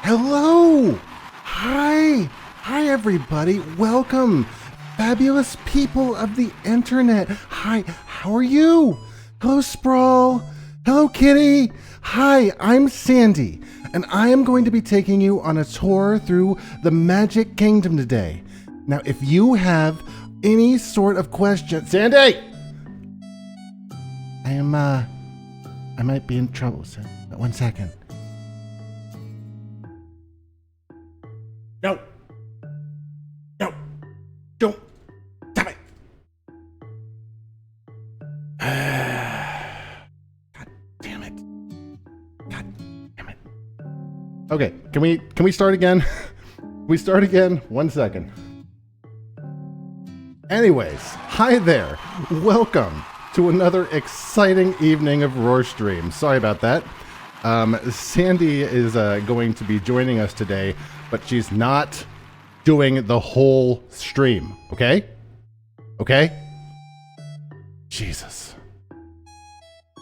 Hello! Hi! Hi, everybody. Welcome. Fabulous people of the internet. Hi, how are you? Hello, Sprawl. Hello, Kitty. Hi, I'm Sandy, and I am going to be taking you on a tour through the Magic Kingdom today. Now, if you have any sort of question... Sandy! I might be in trouble, so 1 second. No. No. Don't. Stop it. God damn it. God damn it. Okay, can we start again? We start again? 1 second. Anyways, hi there. Welcome to another exciting evening of Roar Stream. Sorry about that. Sandy is going to be joining us today, but she's not doing the whole stream, okay? Okay? Jesus.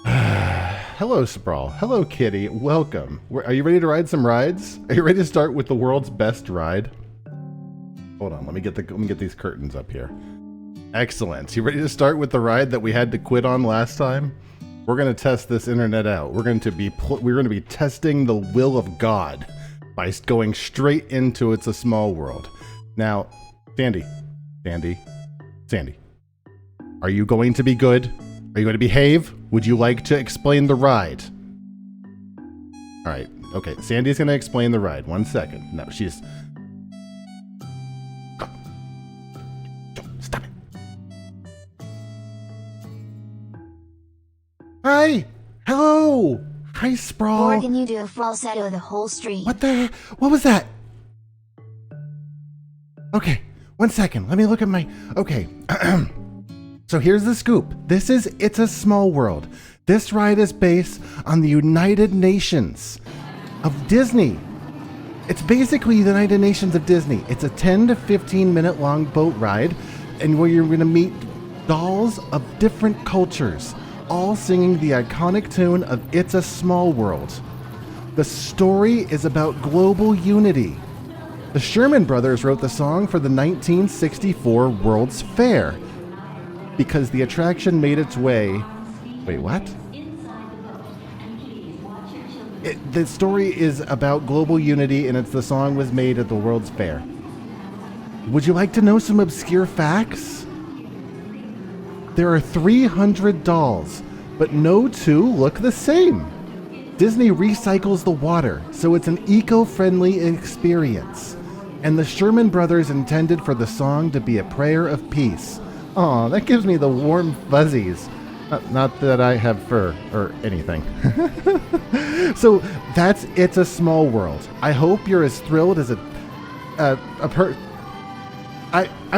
Hello, Sprawl. Hello, Kitty. Welcome. Are you ready to ride some rides? Are you ready to start with the world's best ride? Hold on, let me get these curtains up here. Excellent. You ready to start with the ride that we had to quit on last time? We're going to test this internet out. We're going to be testing the will of God by going straight into It's a Small World. Now, Sandy, are you going to be good? Are you going to behave? Would you like to explain the ride? All right. Okay. Sandy's going to explain the ride. 1 second. No, she's... Stop it. Hi. Hello. Hi, Sprawl. Or can you do a falsetto the whole stream? What the... What was that? Okay. 1 second. Let me look at my... Okay. So here's the scoop. This is It's a Small World. This ride is based on the United Nations of Disney. It's basically the United Nations of Disney. It's a 10 to 15 minute long boat ride, and where you're going to meet dolls of different cultures, all singing the iconic tune of It's a Small World. The story is about global unity. The Sherman Brothers wrote the song for the 1964 World's Fair because the attraction made its way... Wait, what? The story is about global unity, and the song was made at the World's Fair. Would you like to know some obscure facts? There are 300 dolls, but no two look the same. Disney recycles the water, so it's an eco-friendly experience. And the Sherman Brothers intended for the song to be a prayer of peace. Aw, that gives me the warm fuzzies. Not that I have fur or anything. So that's It's a Small World. I hope you're as thrilled as I'm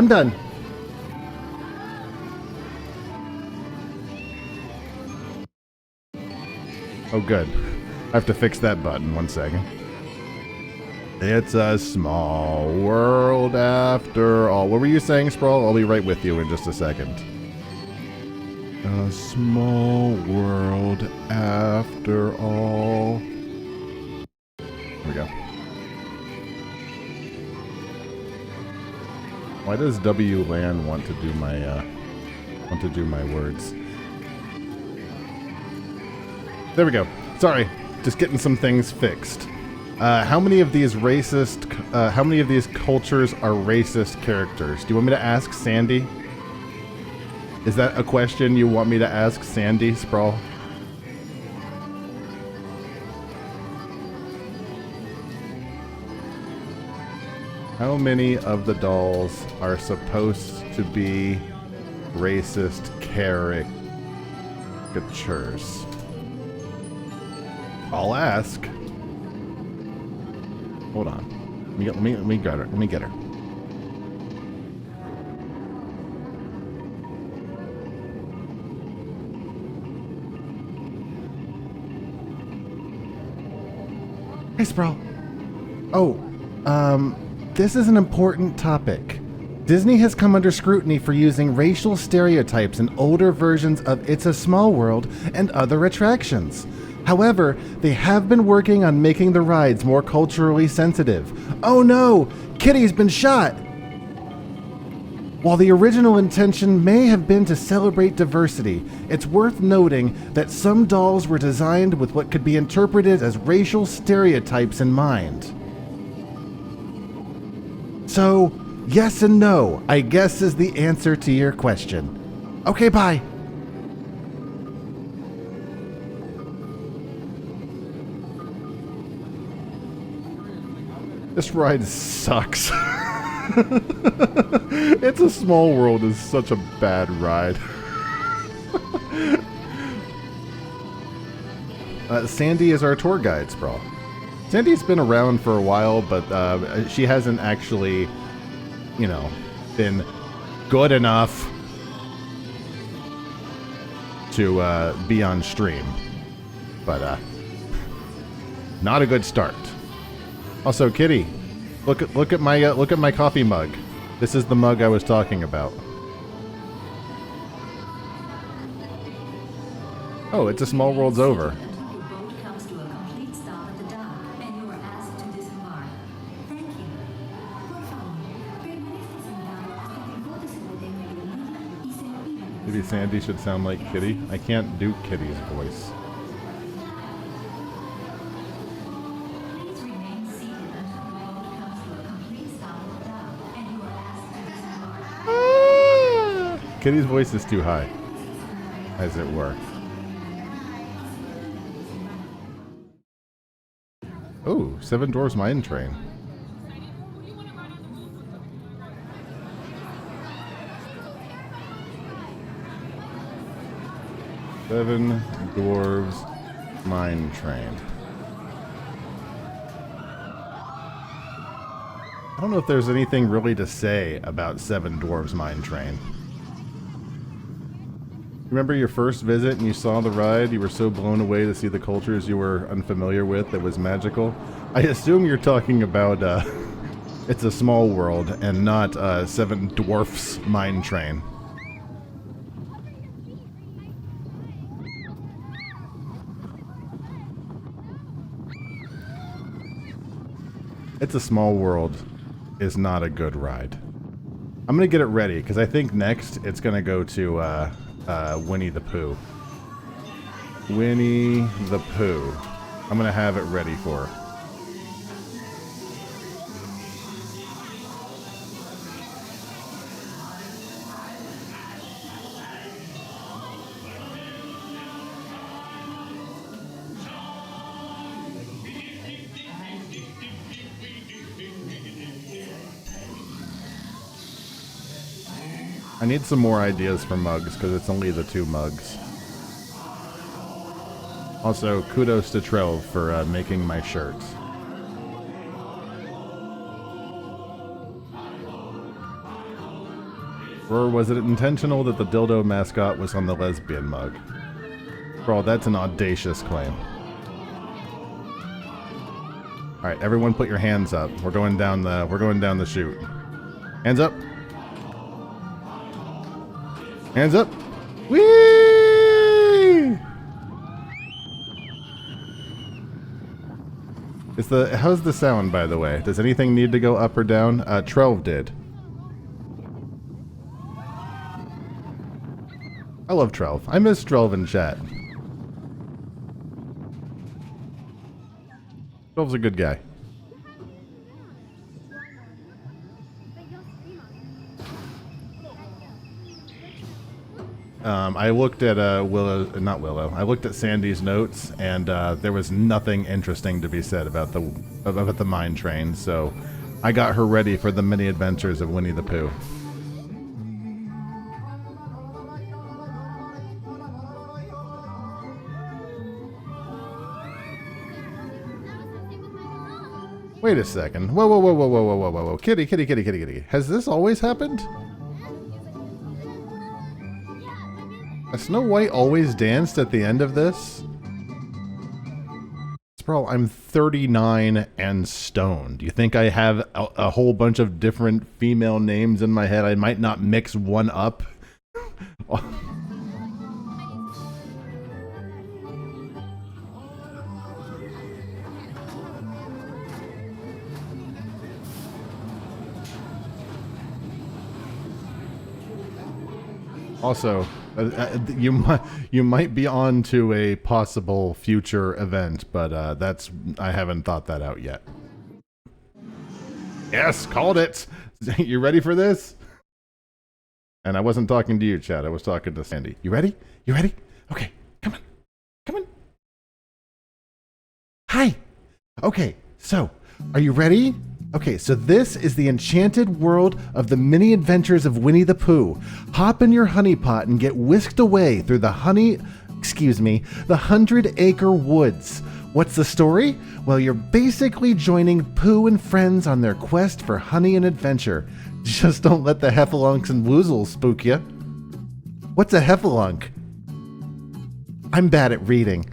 done. Oh, good. I have to fix that button. 1 second. It's a small world after all. What were you saying, Sprawl? I'll be right with you in just a second. A small world after all. Here we go. Why does WLAN want to do my words? There we go. Sorry, just getting some things fixed. How many of these cultures are racist characters? Do you want me to ask Sandy? Is that a question you want me to ask Sandy, Sprawl? How many of the dolls are supposed to be racist caricatures? I'll ask. Hold on. Let me get her. Let me get her. Hey, Sprawl. Oh, this is an important topic. Disney has come under scrutiny for using racial stereotypes in older versions of It's a Small World and other attractions. However, they have been working on making the rides more culturally sensitive. Oh no! Kitty's been shot! While the original intention may have been to celebrate diversity, it's worth noting that some dolls were designed with what could be interpreted as racial stereotypes in mind. So, yes and no, I guess, is the answer to your question. Okay, bye. This ride sucks. It's a Small World is such a bad ride. Sandy is our tour guide, Sprawl. Sandy's been around for a while, but she hasn't actually, you know, been good enough to be on stream. But not a good start. Also, Kitty, look at my coffee mug. This is the mug I was talking about. Oh, it's a Small World's over. Maybe Sandy should sound like Kitty. I can't do Kitty's voice. Kitty's voice is too high, as it were. Oh, Seven Dwarfs Mine Train. Seven Dwarves Mine Train. I don't know if there's anything really to say about Seven Dwarves Mine Train. Remember your first visit and you saw the ride? You were so blown away to see the cultures you were unfamiliar with that was magical. I assume you're talking about It's a Small World and not Seven Dwarfs Mine Train. It's a Small World is not a good ride. I'm gonna get it ready because I think next it's gonna go to Winnie the Pooh. Winnie the Pooh. I'm gonna have it ready for her. I need some more ideas for mugs, because it's only the 2 mugs. Also, kudos to Trell for making my shirts. Or was it intentional that the dildo mascot was on the lesbian mug? Bro, that's an audacious claim. Alright, everyone put your hands up. We're going down the chute. Hands up. Hands up. Whee! How's the sound, by the way? Does anything need to go up or down? Trelv did. I love Trelv. I miss Trelv in chat. Trelv's a good guy. I looked at not Willow. I looked at Sandy's notes, and there was nothing interesting to be said about the mine train. So I got her ready for the mini adventures of Winnie the Pooh. Wait a second. Whoa, whoa, whoa, whoa, whoa, whoa, whoa, whoa, whoa. Kitty, kitty, kitty, kitty, kitty. Has this always happened? Has Snow White always danced at the end of this? Bro, I'm 39 and stoned. You think I have a whole bunch of different female names in my head? I might not mix one up. Also, you might be on to a possible future event, but I haven't thought that out yet. Yes, called it. You ready for this? And I wasn't talking to you, Chad. I was talking to Sandy. You ready? You ready? Okay, come on. Come on. Hi. Okay, so, are you ready? Okay, so this is the enchanted world of the mini adventures of Winnie the Pooh. Hop in your honey pot and get whisked away through the 100-acre woods. What's the story? Well, you're basically joining Pooh and friends on their quest for honey and adventure. Just don't let the heffalunks and woozles spook you. What's a heffalunk? I'm bad at reading.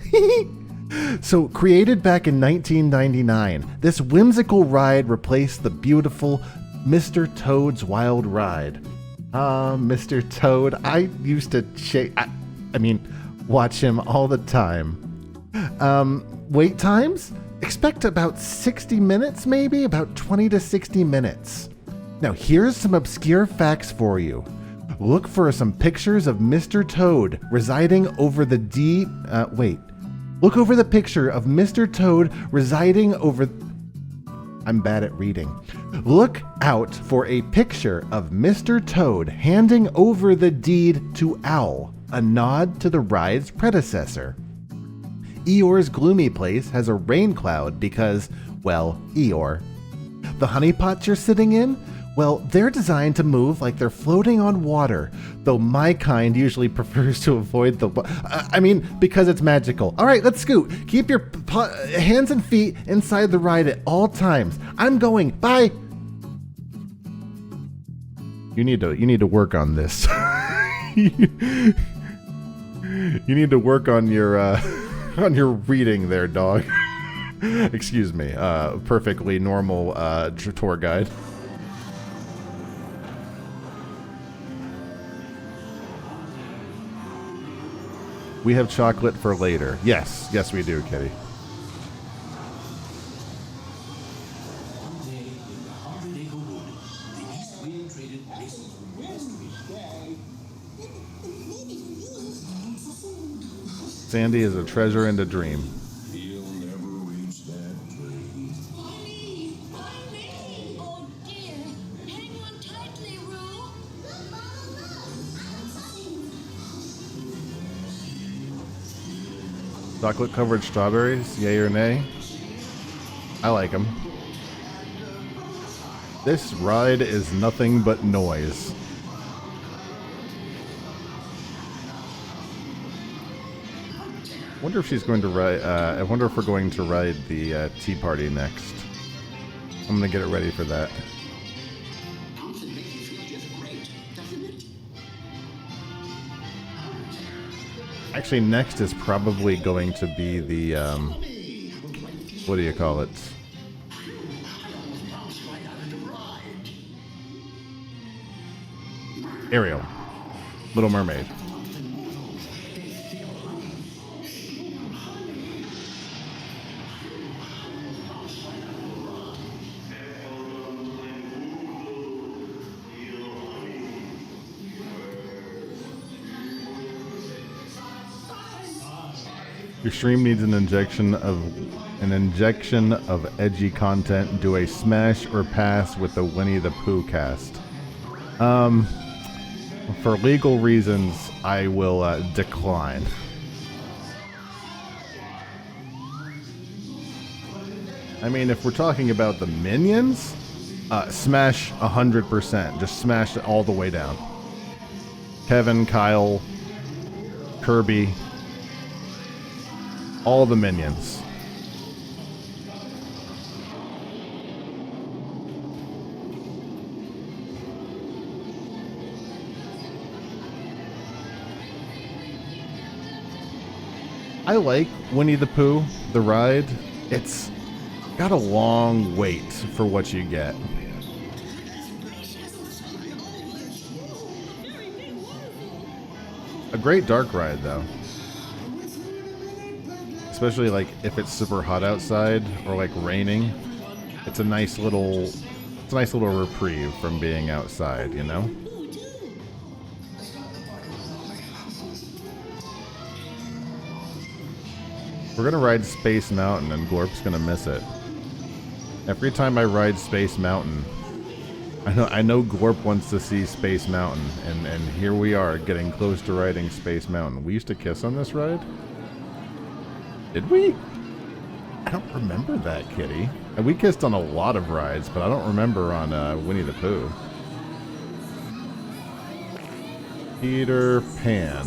So, created back in 1999, this whimsical ride replaced the beautiful Mr. Toad's Wild Ride. Mr. Toad, I used to watch him all the time. Wait times? Expect about 60 minutes, maybe? About 20 to 60 minutes. Now, here's some obscure facts for you. Look for some pictures of Mr. Toad residing over the Look over the picture of Mr. Toad residing over... I'm bad at reading. Look out for a picture of Mr. Toad handing over the deed to Owl, a nod to the ride's predecessor. Eeyore's gloomy place has a rain cloud because, well, Eeyore. The honeypots you're sitting in? Well, they're designed to move like they're floating on water, though my kind usually prefers to avoid because it's magical. All right, let's scoot. Keep your hands and feet inside the ride at all times. I'm going. Bye. You need to work on this. You need to work on your reading there, dog. Excuse me. Perfectly normal tour guide. We have chocolate for later. Yes, we do, Kitty. Sandy is a treasure and a dream. Chocolate covered strawberries, yay or nay? I like them. This ride is nothing but noise. Wonder if she's going to ride. I wonder if we're going to ride the tea party next. I'm gonna get it ready for that. Actually, next is probably going to be the, what do you call it? Ariel. Little Mermaid. Your stream needs an injection of edgy content. Do a smash or pass with the Winnie the Pooh cast. For legal reasons, I will decline. I mean, if we're talking about the minions, smash 100%. Just smash it all the way down. Kevin, Kyle, Kirby. All the minions. I like Winnie the Pooh, the ride. It's got a long wait for what you get. A great dark ride, though. Especially like if it's super hot outside or like raining, it's a nice little reprieve from being outside, you know? We're gonna ride Space Mountain and Glorp's gonna miss it. Every time I ride Space Mountain, I know Glorp wants to see Space Mountain, and here we are getting close to riding Space Mountain. We used to kiss on this ride? Did we? I don't remember that, Kitty. And we kissed on a lot of rides, but I don't remember on Winnie the Pooh. Peter Pan.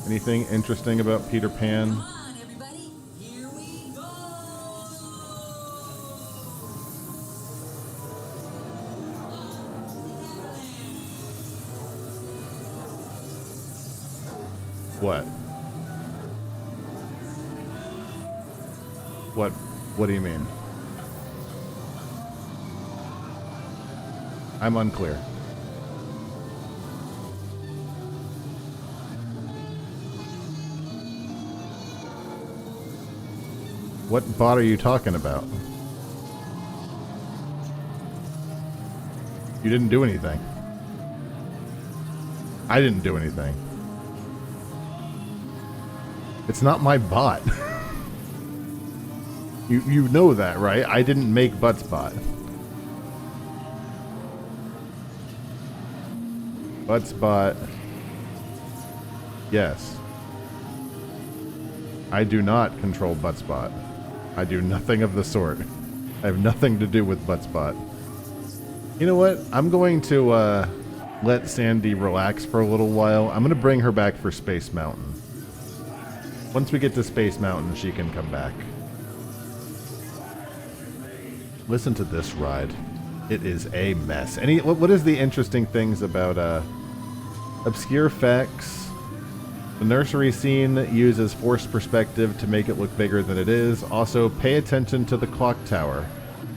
Anything interesting about Peter Pan? Come on, everybody. Here we go. What? What do you mean? I'm unclear. What bot are you talking about? You didn't do anything. I didn't do anything. It's not my bot. You know that, right? I didn't make Buttsbot. Buttsbot. Yes. I do not control Buttsbot. I do nothing of the sort. I have nothing to do with Buttsbot. You know what? I'm going to let Sandy relax for a little while. I'm going to bring her back for Space Mountain. Once we get to Space Mountain, she can come back. Listen to this ride. It is a mess. What is the interesting things about obscure effects? The nursery scene uses forced perspective to make it look bigger than it is. Also, pay attention to the clock tower.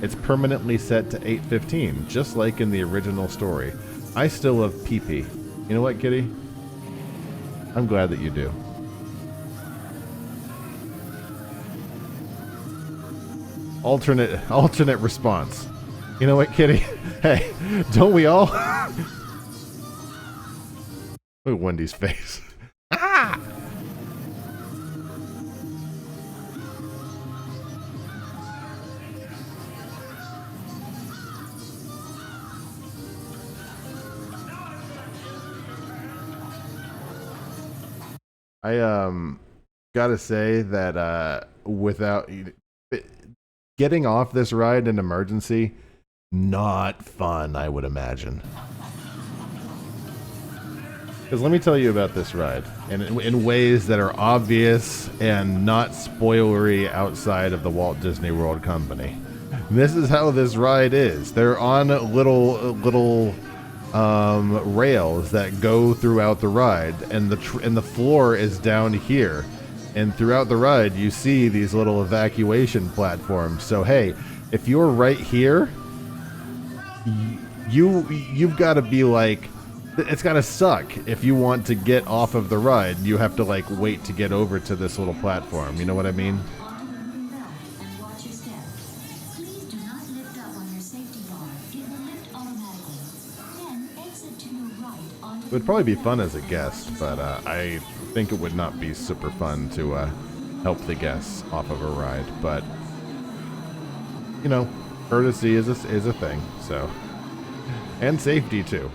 It's permanently set to 8:15, just like in the original story. I still love pee-pee. You know what, Kitty? I'm glad that you do. Alternate response. You know what, Kitty? Hey, don't we all? Look at Wendy's face. Ah! I gotta say that without getting off this ride in emergency, not fun, I would imagine. Because let me tell you about this ride, and in ways that are obvious and not spoilery outside of the Walt Disney World Company. This is how this ride is. They're on little rails that go throughout the ride, and the floor is down here. And throughout the ride, you see these little evacuation platforms. So hey, if you're right here, you've got to be like, it's got to suck. If you want to get off of the ride, you have to like wait to get over to this little platform. You know what I mean? It would probably be fun as a guest, but I think it would not be super fun to help the guests off of a ride. But you know, courtesy is a thing. So, and safety too.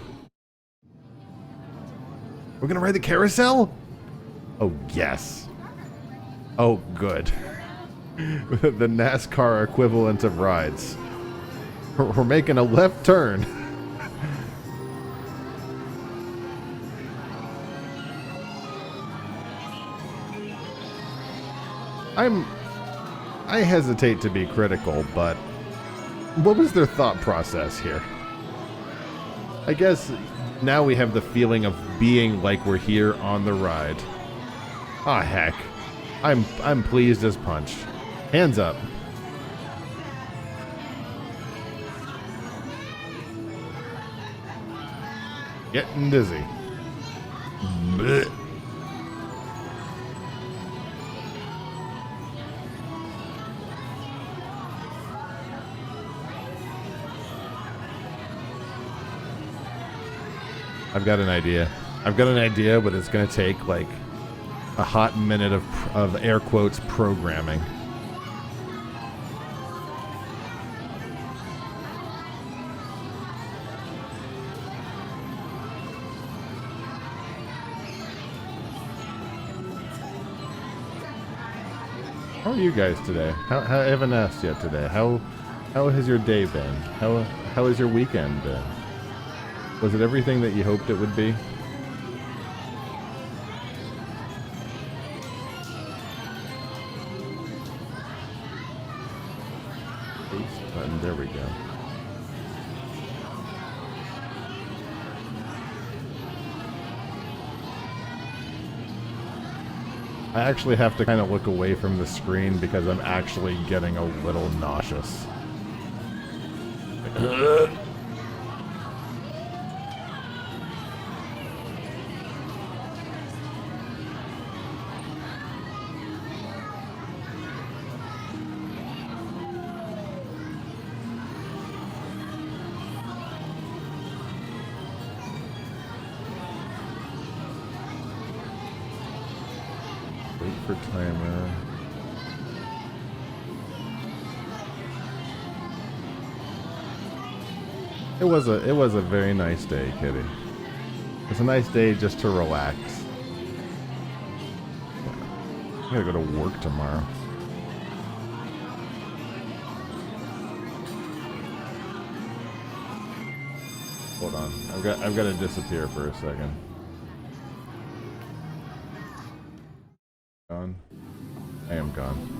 We're gonna ride the carousel? Oh yes. Oh good. The NASCAR equivalent of rides. We're making a left turn. I hesitate to be critical, but what was their thought process here? I guess now we have the feeling of being like we're here on the ride. Ah, heck. I'm pleased as punch. Hands up. Getting dizzy. Blech. I've got an idea. I've got an idea, but it's going to take like a hot minute of air quotes programming. How are you guys today? I haven't asked yet today. How has your day been? How has your weekend been? Was it everything that you hoped it would be? Paste button. There we go. I actually have to kind of look away from the screen because I'm actually getting a little nauseous. Wait for timer. It was a very nice day, Kitty. It's a nice day just to relax. I gotta go to work tomorrow. Hold on. I've got to disappear for a second. Gone. I am gone.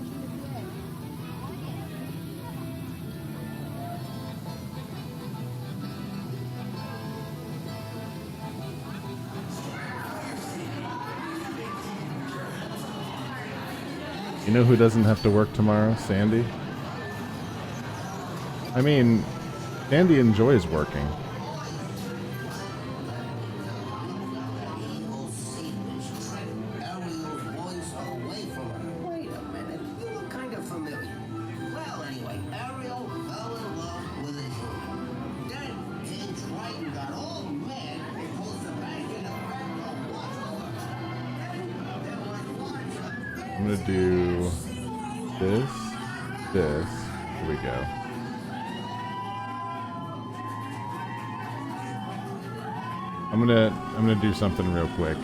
You know who doesn't have to work tomorrow? Sandy. I mean, Sandy enjoys working. I'm gonna do this. Here we go. I'm gonna do something real quick.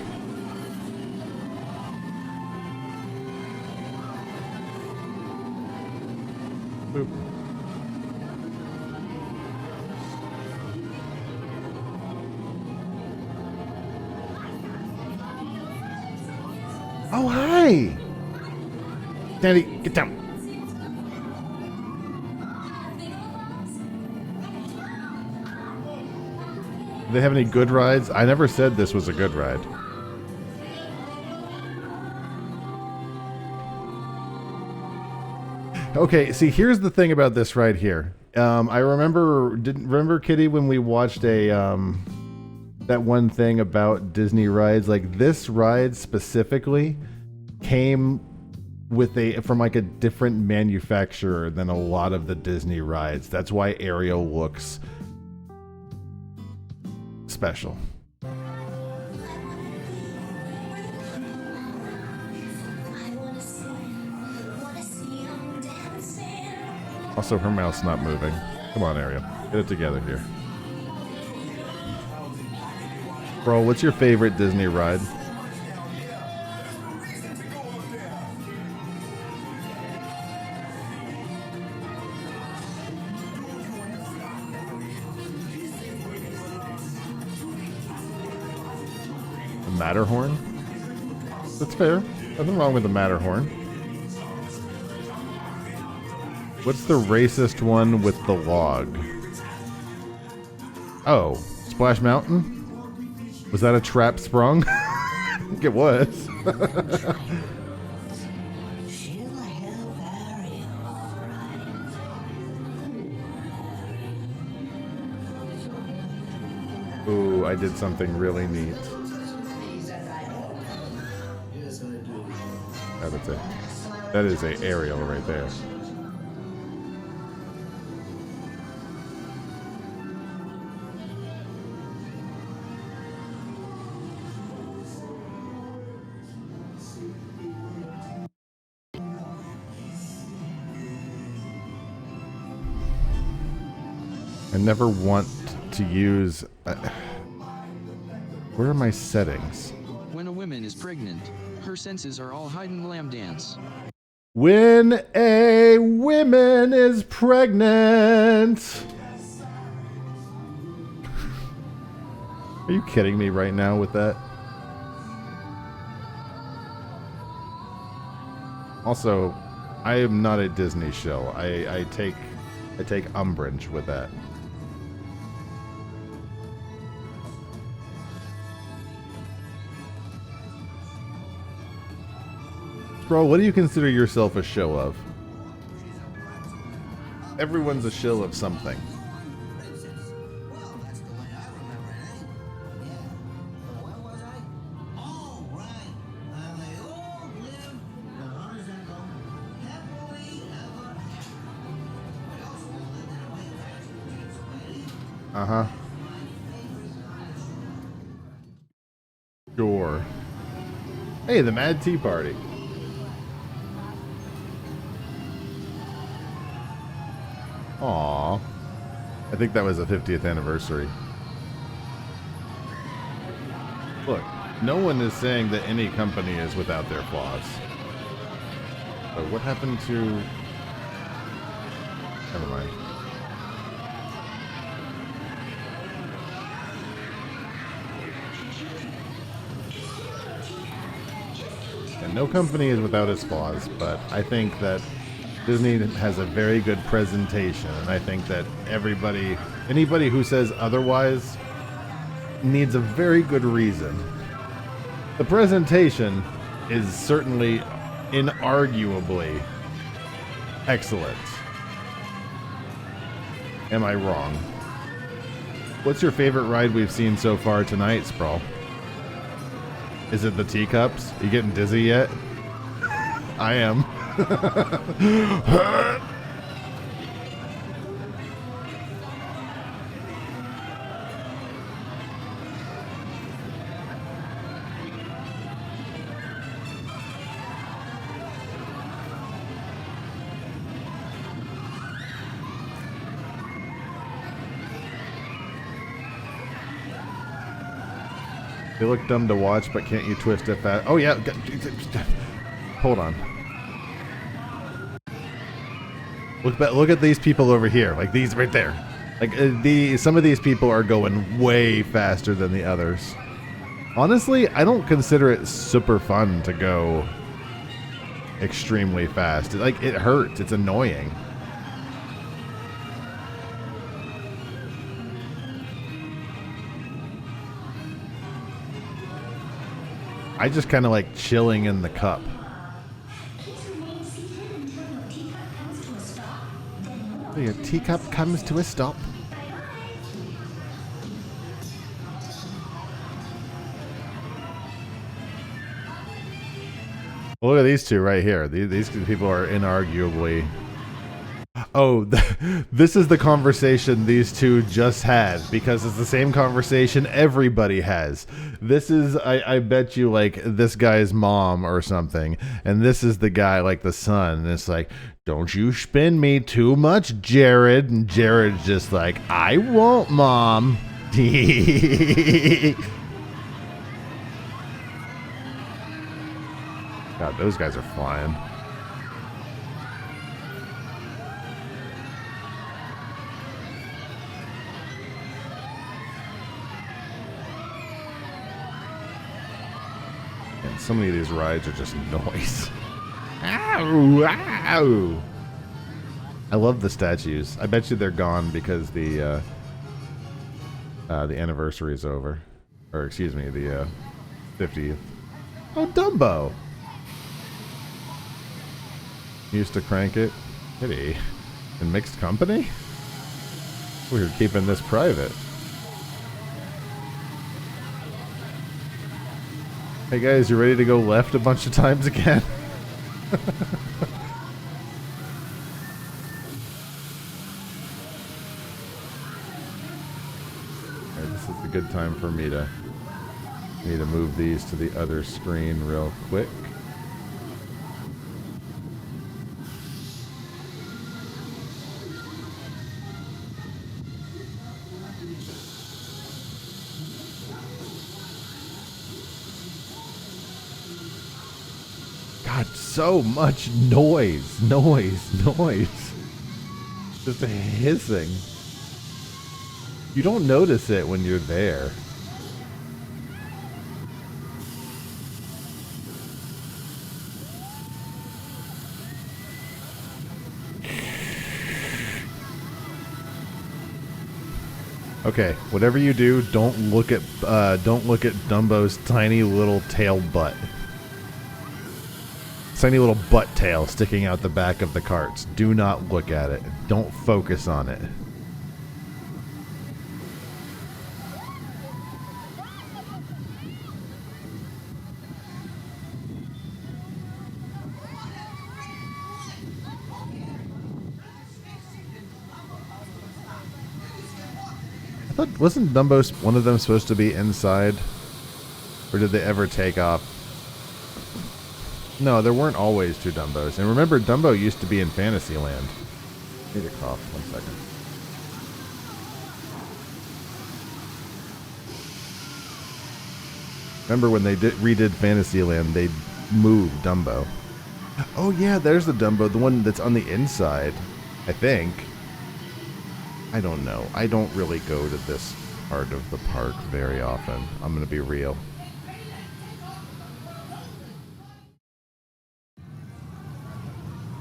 Boop. Oh, hi! Sandy, get down. Do they have any good rides? I never said this was a good ride. Okay, see, here's the thing about this ride here. I remember Kitty when we watched that one thing about Disney rides. Like, this ride specifically came from like a different manufacturer than a lot of the Disney rides. That's why Ariel looks special. Also, her mouth's not moving. Come on, Ariel. Get it together here. Bro, what's your favorite Disney ride? Matterhorn? That's fair. Nothing wrong with the Matterhorn. What's the racist one with the log? Oh, Splash Mountain? Was that a trap sprung? I think it was. Ooh, I did something really neat. That is a aerial right there. I never want to use... where are my settings? When a woman is pregnant, her senses are all hidden lamb dance. When a woman is pregnant... Are you kidding me right now with that? Also, I am not a Disney show. I take umbrage with that. Bro, what do you consider yourself a show of? Everyone's a shill of something. Uh-huh. Sure. Hey, the Mad Tea Party. Aww. I think that was the 50th anniversary. Look, no one is saying that any company is without their flaws. But what happened to... Never mind. And no company is without its flaws, but I think that Disney has a very good presentation, and I think that anybody who says otherwise needs a very good reason. The presentation is certainly inarguably excellent. Am I wrong? What's your favorite ride we've seen so far tonight, Sprawl? Is it the teacups? You getting dizzy yet? I am. They look dumb to watch, but can't you twist it fast? Oh yeah, hold on. Look at these people over here, like these right there. Like some of these people are going way faster than the others. Honestly, I don't consider it super fun to go extremely fast. It hurts. It's annoying. I just kind of like chilling in the cup. Your teacup comes to a stop. Well, look at these two right here. These people are inarguably... Oh, this is the conversation these two just had, because it's the same conversation everybody has. This is, I bet you, like, this guy's mom or something, and this is the guy, like, the son, and it's like, don't you spin me too much, Jared, and Jared's just like, I won't, Mom. God, those guys are flying. And so many of these rides are just noise. Ow! Ow! I love the statues. I bet you they're gone because the anniversary is over. Or excuse me, the 50th. Oh, Dumbo! Used to crank it. Kitty. In mixed company? We're keeping this private. Hey guys, you ready to go left a bunch of times again? Alright, this is a good time for me to move these to the other screen real quick. God, so much noise. Just a hissing. You don't notice it when you're there. Okay, whatever you do, don't look at Dumbo's tiny little tail butt. Tiny little butt tail sticking out the back of the carts. Do not look at it. Don't focus on it. I thought, wasn't Dumbo one of them supposed to be inside? Or did they ever take off? No, there weren't always two Dumbos. And remember, Dumbo used to be in Fantasyland. I need to cough. 1 second. Remember when they redid Fantasyland, they moved Dumbo. Oh yeah, there's the Dumbo, the one that's on the inside, I think. I don't know. I don't really go to this part of the park very often. I'm going to be real.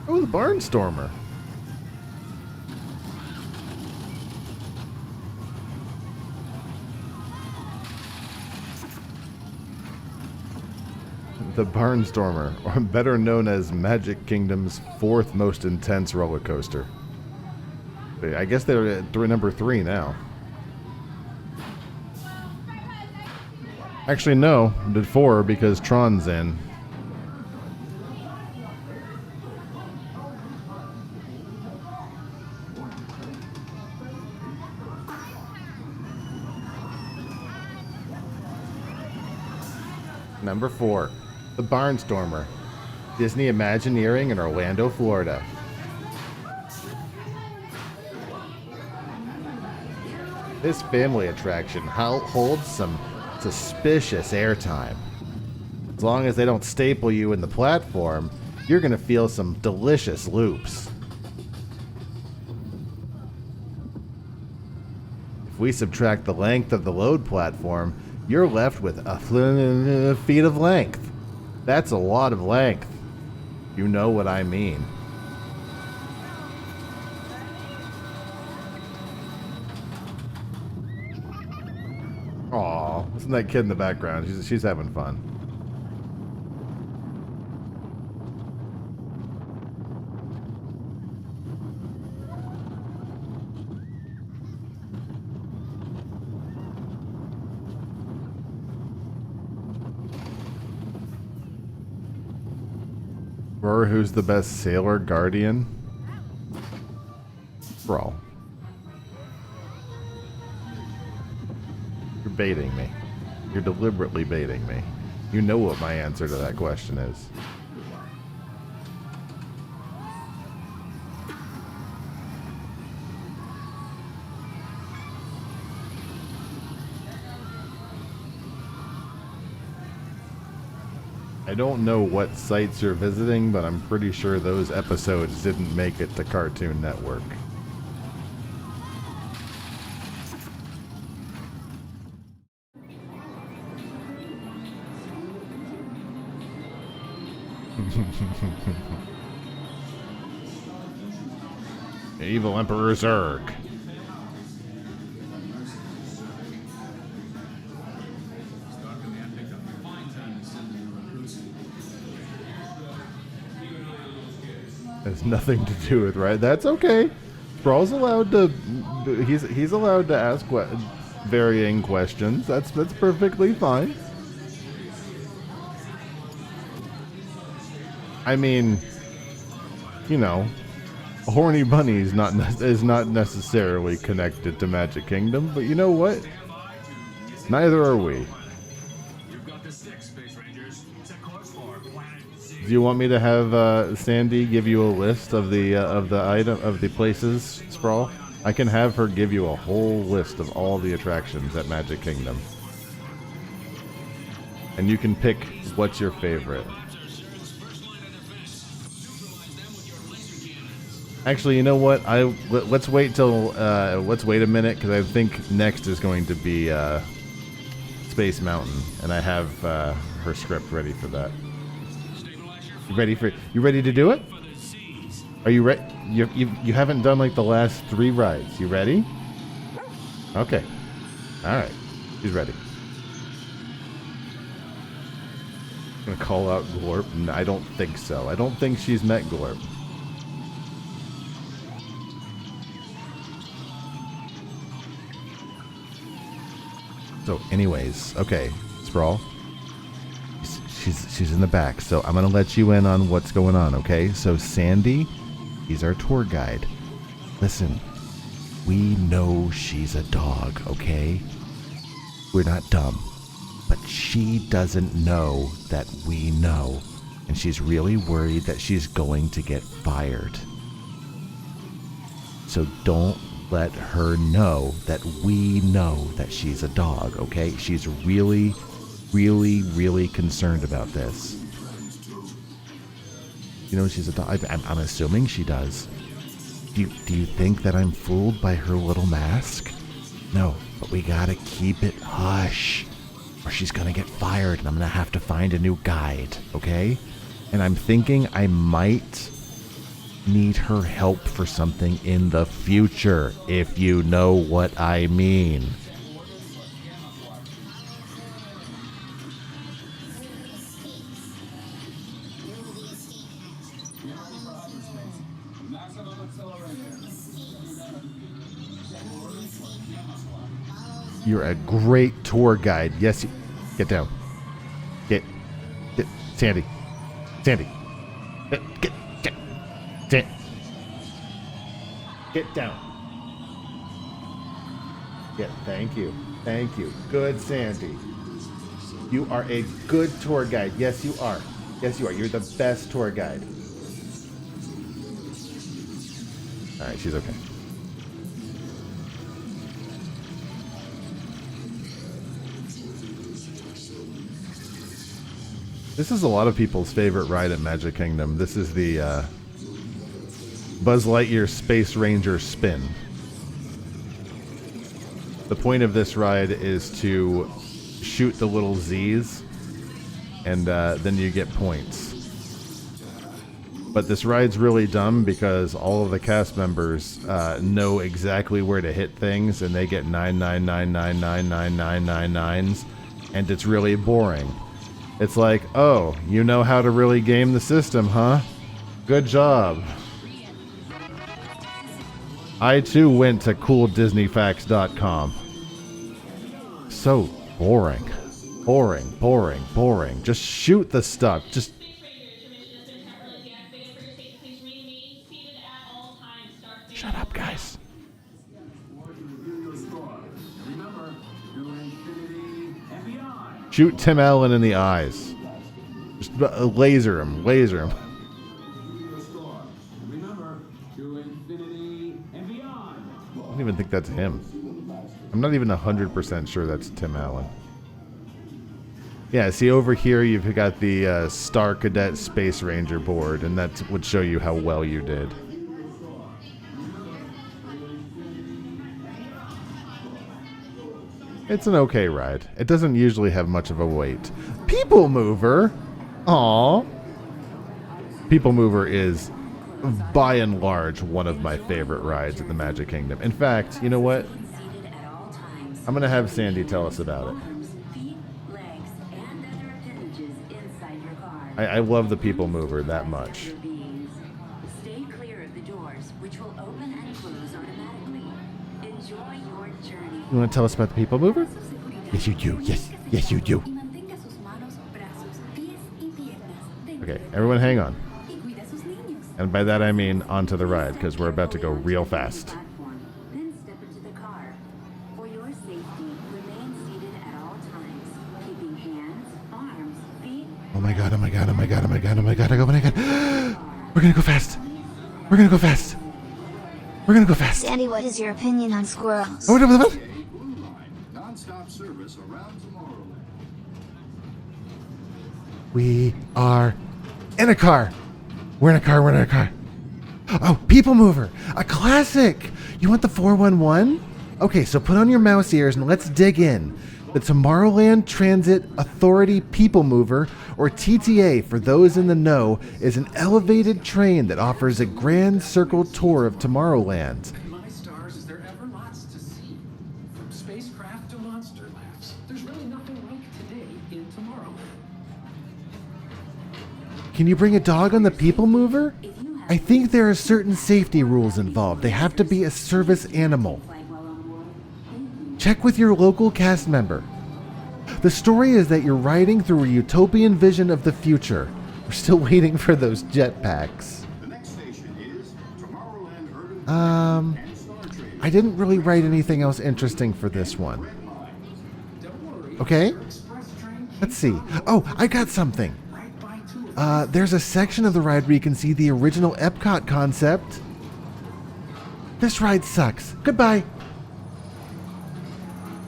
Oh, the Barnstormer. The Barnstormer, or better known as Magic Kingdom's 4th most intense roller coaster. I guess they're at number 3 now. Actually, no, did 4 because Tron's in. Number 4, the Barnstormer, Disney Imagineering in Orlando, Florida. This family attraction holds some suspicious airtime. As long as they don't staple you in the platform, you're going to feel some delicious loops. If we subtract the length of the load platform, you're left with a feet of length. That's a lot of length. You know what I mean. Aw, listen to that kid in the background. She's having fun. Or who's the best sailor guardian? Bro. You're baiting me. You're deliberately baiting me. You know what my answer to that question is. I don't know what sites you're visiting, but I'm pretty sure those episodes didn't make it to Cartoon Network. Evil Emperor Zurg. Has nothing to do with, right? That's okay. Sprawl's allowed to. He's allowed to ask varying questions. That's perfectly fine. I mean, you know, a horny bunny is not necessarily connected to Magic Kingdom, but you know what? Neither are we. Do you want me to have Sandy give you a list of the places, Sprawl? I can have her give you a whole list of all the attractions at Magic Kingdom, and you can pick what's your favorite. Actually, you know what? Let's wait till let's wait a minute because I think next is going to be Space Mountain, and I have her script ready for that. You ready to do it? Are you ready? You haven't done like the last 3 rides. You ready? Okay. All right. She's ready. I'm gonna call out Glorp. No, I don't think so. I don't think she's met Glorp. So, anyways, okay, Sprawl. She's in the back, so I'm gonna let you in on what's going on. Okay, so Sandy, he's our tour guide. Listen, we know she's a dog. Okay, we're not dumb. But she doesn't know that we know, and she's really worried that she's going to get fired. So don't let her know that we know that she's a dog, okay? She's really, really, really concerned about this. You know she's a dog. I'm assuming she does. Do you think that I'm fooled by her little mask? No, but we gotta keep it hush, or she's gonna get fired and I'm gonna have to find a new guide, okay? And I'm thinking I might need her help for something in the future, if you know what I mean. You're a great tour guide. Yes, get down. Get Sandy. Sandy. Get down. Yeah, thank you. Thank you. Good, Sandy. You are a good tour guide. Yes, you are. Yes, you are. You're the best tour guide. All right, she's okay. This is a lot of people's favorite ride at Magic Kingdom. This is the Buzz Lightyear Space Ranger Spin. The point of this ride is to shoot the little Z's, and then you get points. But this ride's really dumb because all of the cast members know exactly where to hit things, and they get 999999999s, and it's really boring. It's like, oh, you know how to really game the system, huh? Good job. I too went to cooldisneyfacts.com. So boring. Boring. Just shoot the stuff. Just... Shut up, guys. Shoot Tim Allen in the eyes. Just laser him. I don't even think that's him. I'm not even 100% sure that's Tim Allen. Yeah, see over here you've got the Star Cadet Space Ranger board, and that would show you how well you did. It's an okay ride. It doesn't usually have much of a wait. People Mover? Aww. People Mover is, by and large, one of my favorite rides at the Magic Kingdom. In fact, you know what? I'm going to have Sandy tell us about it. I love the People Mover that much. Stay clear of the doors, which will open and close automatically. Enjoy your journey. You want to tell us about the People Mover? Yes, you do. Yes, you do. Okay, everyone hang on. And by that I mean onto the ride, because we're about to go real fast. Then step into the car. For your safety, remain seated at all times, keeping hands, arms, feet. Oh my god. We're gonna go fast. Sandy, what is your opinion on squirrels? Oh, what? Non-stop service around Tomorrowland. We are in a car. We're in a car. Oh, People Mover, a classic. You want the 411? Okay, so put on your mouse ears and let's dig in. The Tomorrowland Transit Authority People Mover, or TTA for those in the know, is an elevated train that offers a grand circle tour of Tomorrowland. My stars, is there ever lots to see? From spacecraft to monster laughs. There's really nothing like today in Tomorrowland. Can you bring a dog on the People Mover? I think there are certain safety rules involved. They have to be a service animal. Check with your local cast member. The story is that you're riding through a utopian vision of the future. We're still waiting for those jetpacks. The next station is Tomorrowland Urban and Star Trade. I didn't really write anything else interesting for this one. Don't worry. Okay? Express train Let's see. Oh, I got something. right by 2 of There's a section of the ride where you can see the original Epcot concept. This ride sucks. Goodbye.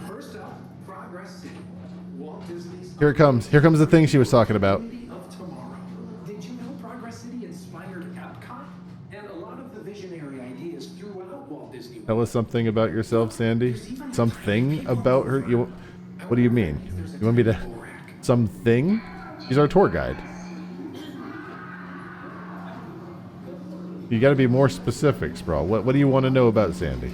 First up, Progress City. Walt Disney's Here it comes. Here comes the thing she was talking about. City of Tomorrow. Did you know Progress City inspired Epcot? And a lot of the visionary ideas throughout Walt Disney World. Tell us something about yourself, Sandy. Something about her. You. What do you mean? You want me to? Something? She's our tour guide. You got to be more specific, Sprawl. What do you want to know about Sandy?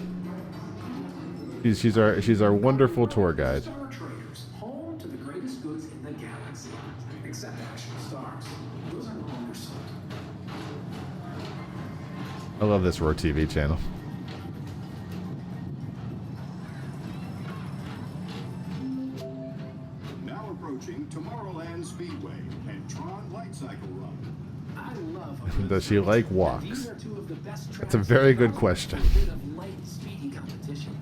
She's our wonderful tour guide. Star Traders, home to the greatest goods in the galaxy. Except action stars. Those are undersold. I love this Roar TV channel. Now approaching Tomorrowland Speedway and Tron Light Cycle Run. I love Does she like These walks? are two of the best That's a very good question. A bit of light, speedy competition.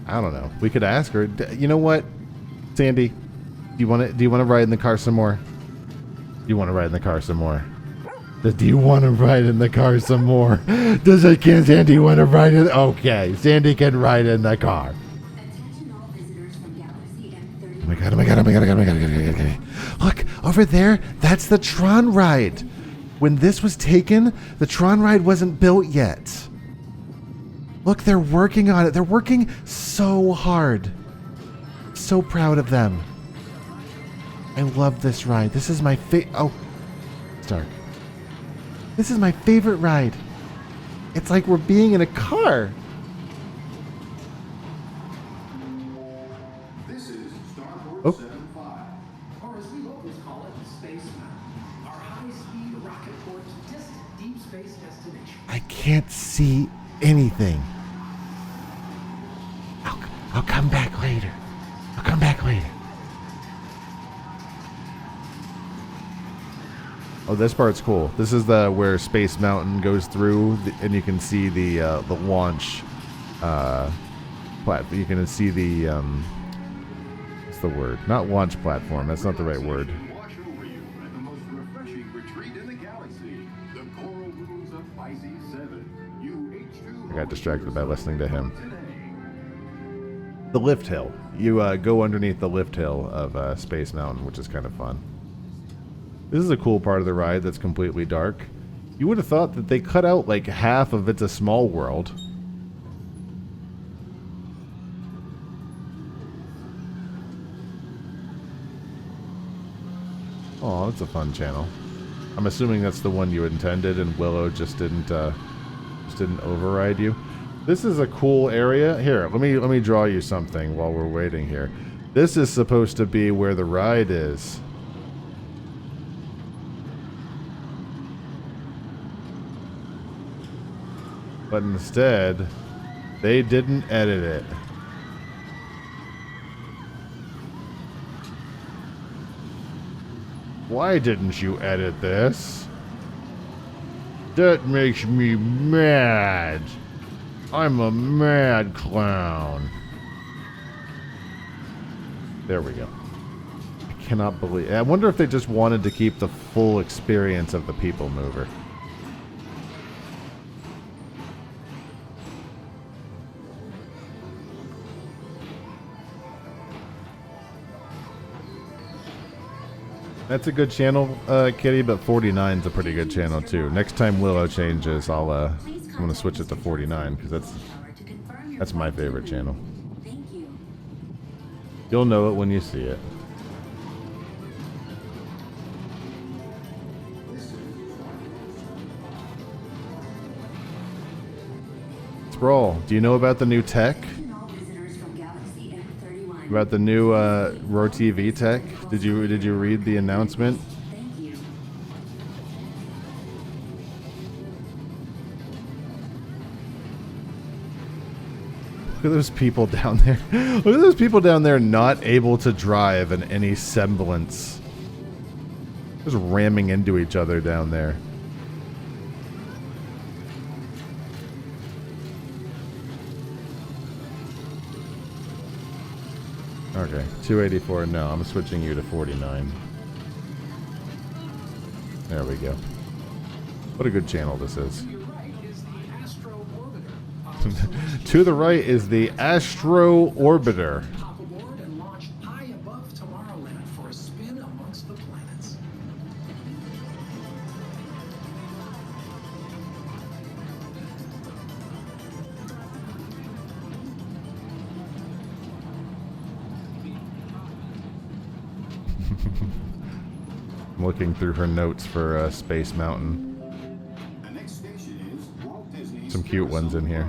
I don't know. We could ask her. You know what, Sandy? Do you want to ride in the car some more? Do you want to ride in the car some more? Do you want to ride in the car some more? Can Sandy want to ride in? Okay, Sandy can ride in the car. Attention all visitors from Galaxy M30. Oh my god, oh my god, oh my god, oh my god, oh my god, oh my god. Look, over there, that's the Tron ride. When this was taken, the Tron ride wasn't built yet. Look, they're working on it. They're working so hard. So proud of them. I love this ride. This is my oh, it's dark. This is my favorite ride. It's like we're being in a car. This is Starport Oh. 75, or as we locals call it, Space Mountain, our high-speed rocket port to distant deep space destination. I can't see anything. I'll come back later. I'll come back later. Oh, this part's cool. This is the where Space Mountain goes through, and you can see the launch platform. You can see the what's the word? Not launch platform. That's not the right word. Wash over you at the most refreshing retreat in the galaxy, the coral dunes of Pisces 7. UH2. I got distracted by listening to him. Today. The lift hill. You go underneath the lift hill of Space Mountain, which is kind of fun. This is a cool part of the ride that's completely dark. You would have thought that they cut out like half of It's a Small World. Oh, that's a fun channel. I'm assuming that's the one you intended, and Willow just didn't override you. This is a cool area. Here, let me draw you something while we're waiting here. This is supposed to be where the ride is. But instead, they didn't edit it. Why didn't you edit this? That makes me mad. I'm a mad clown. There we go. I cannot believe. I wonder if they just wanted to keep the full experience of the People Mover. That's a good channel, Kitty, but 49's a pretty good channel too. Next time Willow changes, I'm gonna switch it to 49 because that's my favorite channel. Thank you. You'll know it when you see it. Sprawl, do you know about the new tech? All visitors from Galaxy M31. About the new Row TV tech? Did you read the announcement? Thank you. Look at those people down there. Look at those people down there not able to drive in any semblance. Just ramming into each other down there. Okay, 284. No, I'm switching you to 49. There we go. What a good channel this is. To the right is the Astro Orbiter. Hop aboard and launch high above Tomorrowland for a spin amongst the planets. I'm looking through her notes for Space Mountain. Some cute ones in here.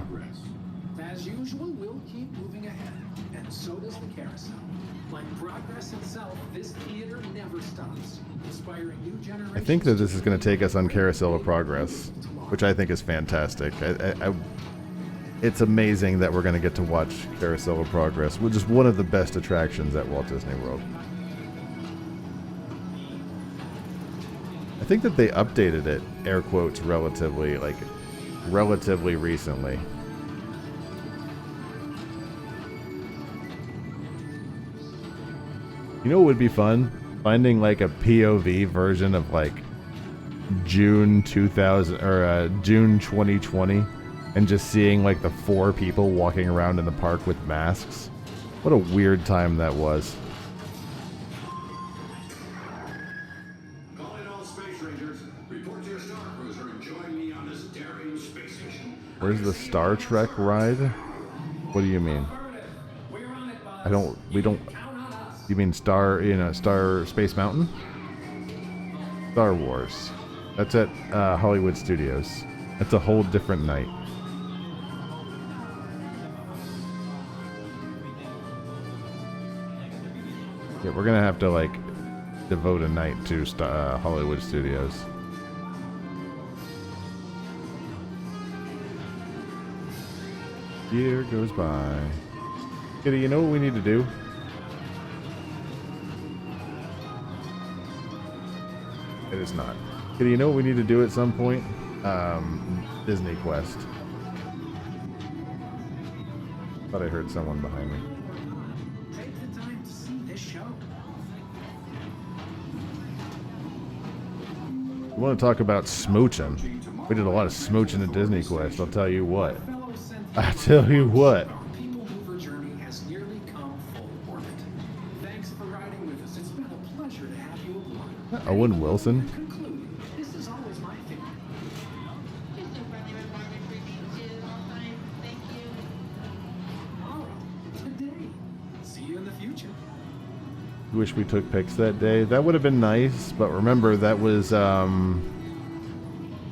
As usual, we'll keep moving ahead, and so does the carousel. Like progress itself, this theater never stops, inspiring new generations. I think that this is going to take us on Carousel of Progress, which I think is fantastic. It's amazing that we're going to get to watch Carousel of Progress, which is one of the best attractions at Walt Disney World. I think that they updated it, air quotes, relatively recently. You know what would be fun? Finding like a POV version of like June 2000 or June 2020 and just seeing like the 4 people walking around in the park with masks. What a weird time that was. Where's the Star Trek ride? What do you mean? We don't, you mean Star Space Mountain? Star Wars. That's at Hollywood Studios. That's a whole different night. Yeah, we're gonna have to like devote a night to Hollywood Studios. Year goes by. Kitty, you know what we need to do? It is not. Kitty, you know what we need to do at some point? Disney Quest. Thought I heard someone behind me. Take the time to see this show. We want to talk about smooching. We did a lot of smooching at Disney Quest, I'll tell you what. I tell you what. Our People Mover journey has nearly come full orbit. Thanks for riding with us. It's been a pleasure to have you aboard. Owen Wilson. Conclude. This is always my favorite. Tomorrow, today. See you in the future. Wish we took pics that day. That would have been nice, but remember that was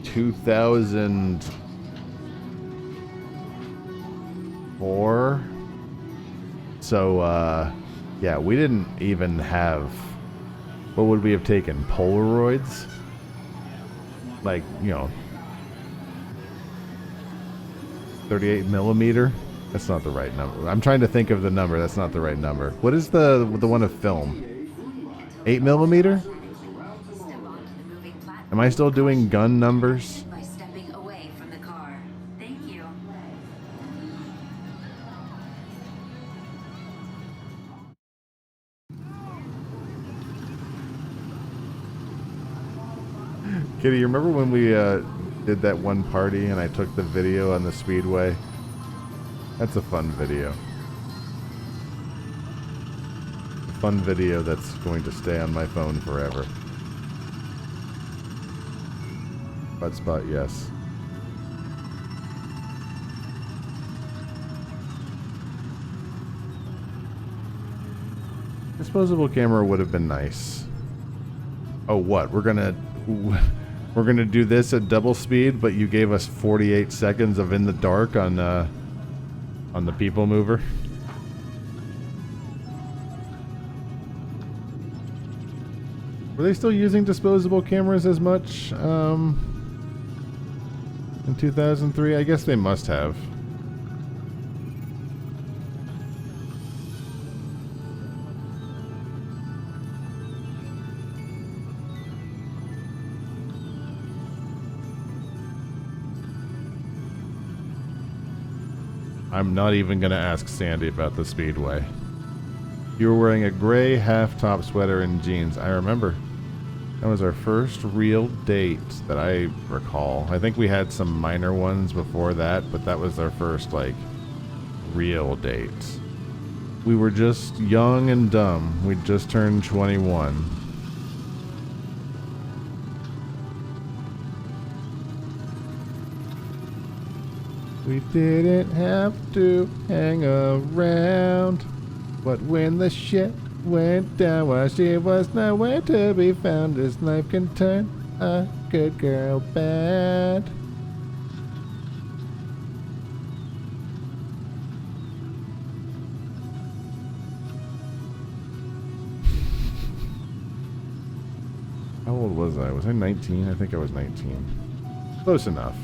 2004. So yeah, we didn't even have, what would we have taken? Polaroids? Like, you know, 38 millimeter? That's not the right number. I'm trying to think of the number. That's not the right number. What is the one of film? 8 millimeter? Am I still doing gun numbers? By stepping away from the car. Thank you. Kitty, you remember when we did that one party and I took the video on the Speedway? That's a fun video. fun video that's going to stay on my phone forever. Butt spot, yes. Disposable camera would have been nice. Oh, what? We're gonna do this at double speed, but you gave us 48 seconds of in the dark on the people mover. Were they still using disposable cameras as much in 2003? I guess they must have. I'm not even going to ask Sandy about the Speedway. You were wearing a gray half-top sweater and jeans. I remember. That was our first real date that I recall. I think we had some minor ones before that, but that was our first, like, real date. We were just young and dumb. We'd just turned 21. We didn't have to hang around, but when the shit went down, well, she was nowhere to be found. This life can turn a good girl bad. How old was I? Was I 19? I think I was 19. Close enough.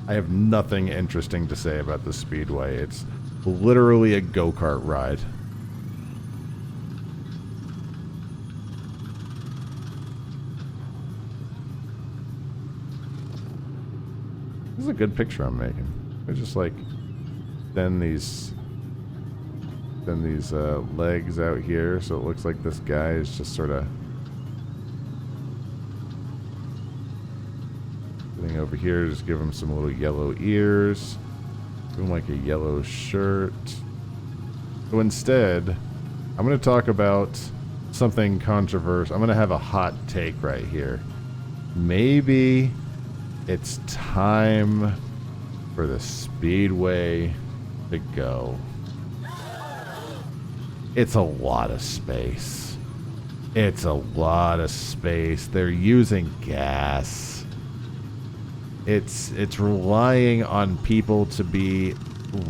I have nothing interesting to say about the Speedway. It's literally a go-kart ride. This is a good picture I'm making. It's just like then these legs out here, so it looks like this guy is just sort of over here. Just give him some little yellow ears, give him like a yellow shirt. So instead, I'm going to talk about something controversial. I'm going to have a hot take right here. Maybe it's time for the Speedway to go. It's a lot of space. It's a lot of space. They're using gas. It's relying on people to be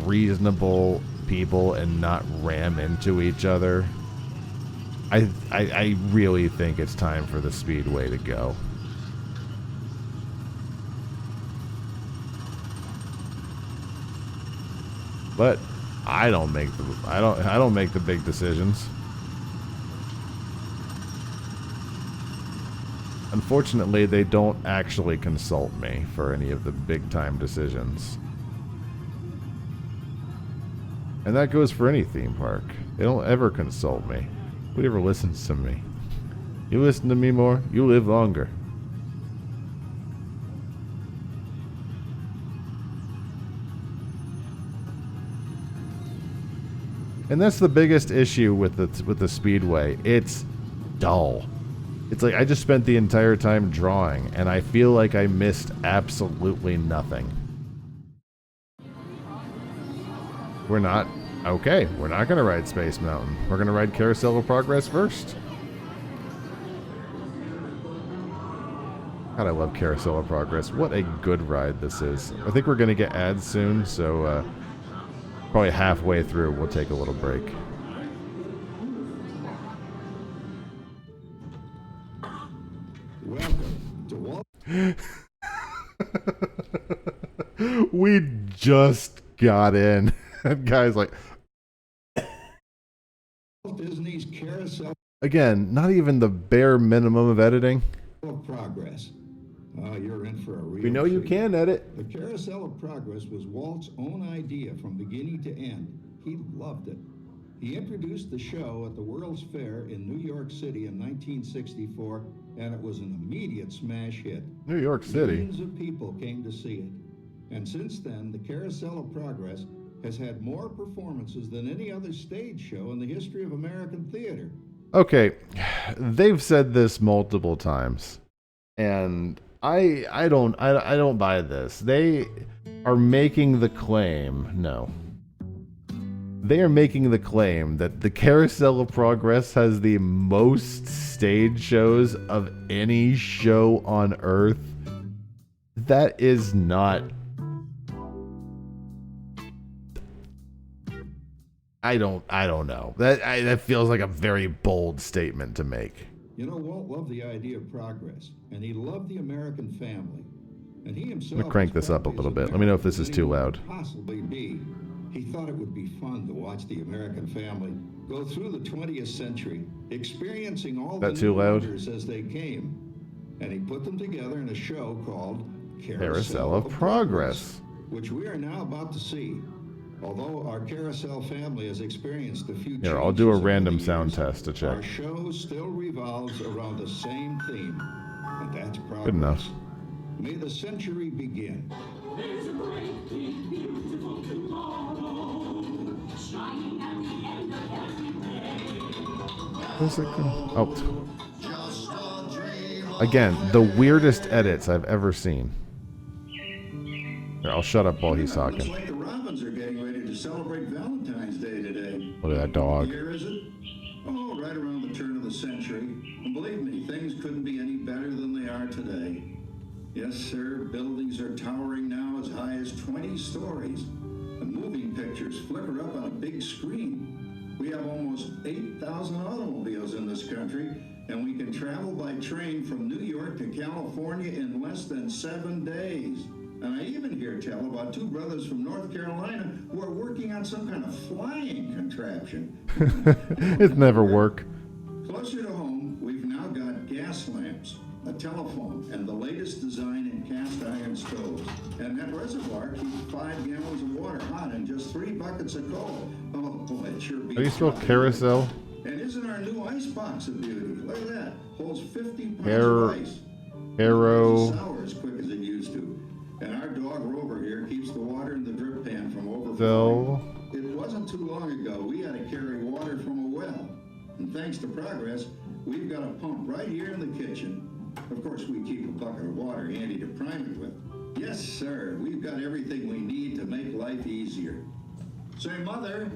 reasonable people and not ram into each other. I really think it's time for the Speedway to go. But I don't make the big decisions. Unfortunately, they don't actually consult me for any of the big-time decisions. And that goes for any theme park. They don't ever consult me. Nobody ever listens to me. You listen to me more, you live longer. And that's the biggest issue with the Speedway. It's dull. It's like I just spent the entire time drawing, and I feel like I missed absolutely nothing. We're not going to ride Space Mountain. We're going to ride Carousel of Progress first. God, I love Carousel of Progress. What a good ride this is. I think we're going to get ads soon, so probably halfway through we'll take a little break. We just got in. That guy's like, Disney's Carousel again, not even the bare minimum of editing. of Progress. You're in for a real We know you treat. can edit. The Carousel of Progress was Walt's own idea from beginning to end. He loved it. He introduced the show at the World's Fair in New York City in 1964, and it was an immediate smash hit. New York City. Millions of people came to see it. And since then, the Carousel of Progress has had more performances than any other stage show in the history of American theater. Okay, they've said this multiple times, and I don't buy this. They are making the claim. No. They are making the claim that the Carousel of Progress has the most stage shows of any show on Earth. That is not... I don't know. That feels like a very bold statement to make. You know, Walt loved the idea of progress, and he loved the American family. And he himself... Let me crank this up a little bit. Let me know if this is too loud. Possibly be. He thought it would be fun to watch the American family go through the 20th century, experiencing all the new wonders as they came. And he put them together in a show called Carousel of Progress, which we are now about to see. Although our Carousel family has experienced a few Here, I'll do a changes random over the sound years, test to check. Our show still revolves around the same theme, and that's progress. Good enough. May the century begin. There's a great big beautiful tomorrow shining at the end of every day. Where's it go? Oh. Again, the weirdest edits I've ever seen. Here, I'll shut up while he's Looks talking. like the Robins are getting ready to celebrate Valentine's Day today. Look at that dog. What year is it? Oh, right around the turn of the century. And believe me, things couldn't be any better than they are today. Yes, sir, buildings are towering now as high as 20 stories. And moving pictures flicker up on a big screen. We have almost 8,000 automobiles in this country, and we can travel by train from New York to California in less than 7 days. And I even hear tell about two brothers from North Carolina who are working on some kind of flying contraption. It never work. Closer to home, we've now got gas lamps, a telephone, and the latest design in cast iron stoves. And that reservoir keeps 5 gallons of water hot and just 3 buckets of coal. Oh boy, it sure beats. How do you spell carousel? And isn't our new ice box a beauty? Look at that. Holds 50 pounds Arrow. of ice. Arrow. It doesn't sour as quick as it used to. And our dog Rover here keeps the water in the drip pan from overflowing. It wasn't too long ago we had to carry water from a well. And thanks to progress, we've got a pump right here in the kitchen. Of course, we keep a bucket of water handy to prime it with. Yes, sir, we've got everything we need to make life easier. Say, Mother,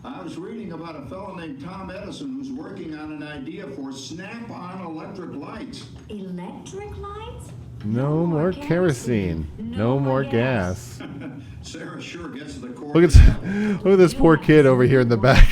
I was reading about a fellow named Tom Edison who's working on an idea for snap-on electric lights. Electric lights? No more kerosene. No more gas. Sarah sure gets the core. Look at this poor kid over here in the back.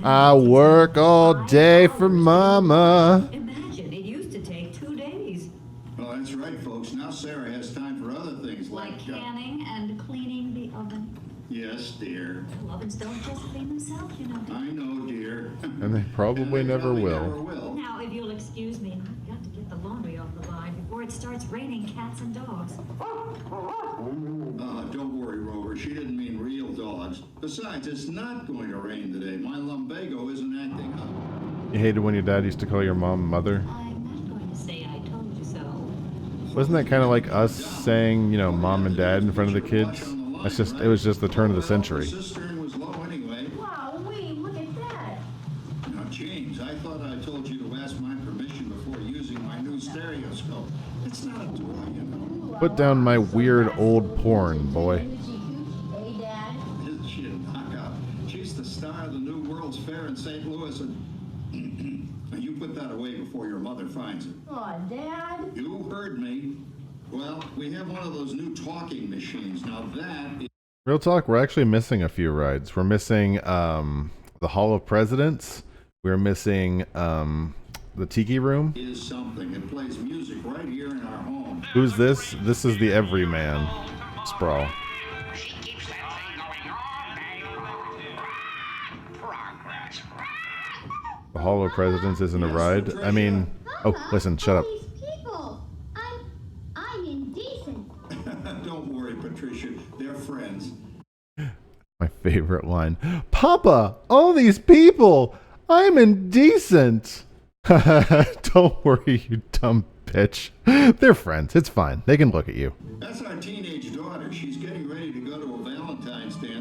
I work all day for mama. Imagine, it used to take 2 days. Well, that's right, folks. Now Sarah has time for other things Like canning and cleaning the oven. Yes, dear. Well, ovens don't just clean themselves, you know. I know, dear. And they probably never will. Now, if you'll excuse me, I've got to get the laundry off the line before it starts raining cats and dogs. Don't worry, Rover. She didn't mean real dogs. Besides, it's not going to rain today. My lumbago isn't acting up. You hated when your dad used to call your mom mother? I'm not going to say I told you so. Wasn't that kind of like us saying, you know, mom and dad in front of the kids? It was just the turn of the century. The cistern was low anyway. Wow, look at that. Now, James, I thought I told you to ask my permission before using my new stereoscope. It's not a toy, you know. Put down my weird old porn, boy. Hey, Dad. Isn't she a knockout? She's the star of the new World's Fair in St. Louis, and you put that away before your mother finds it. Aw, Dad. You heard me. Well, we have one of those new talking machines. Now that is... Real talk, we're actually missing a few rides. We're missing the Hall of Presidents. We're missing the Tiki Room. is something. It plays music right here in our home. Who's this? This is the Everyman Sprawl. She keeps that thing going all day long. Progress. The Hall of Presidents isn't a ride. I mean, oh, listen, shut up. These people. I'm indecent. Don't worry, Patricia. They're friends. My favorite line. Papa, all these people. I'm indecent. Don't worry, you dumb bitch. They're friends. It's fine. They can look at you. That's our teenage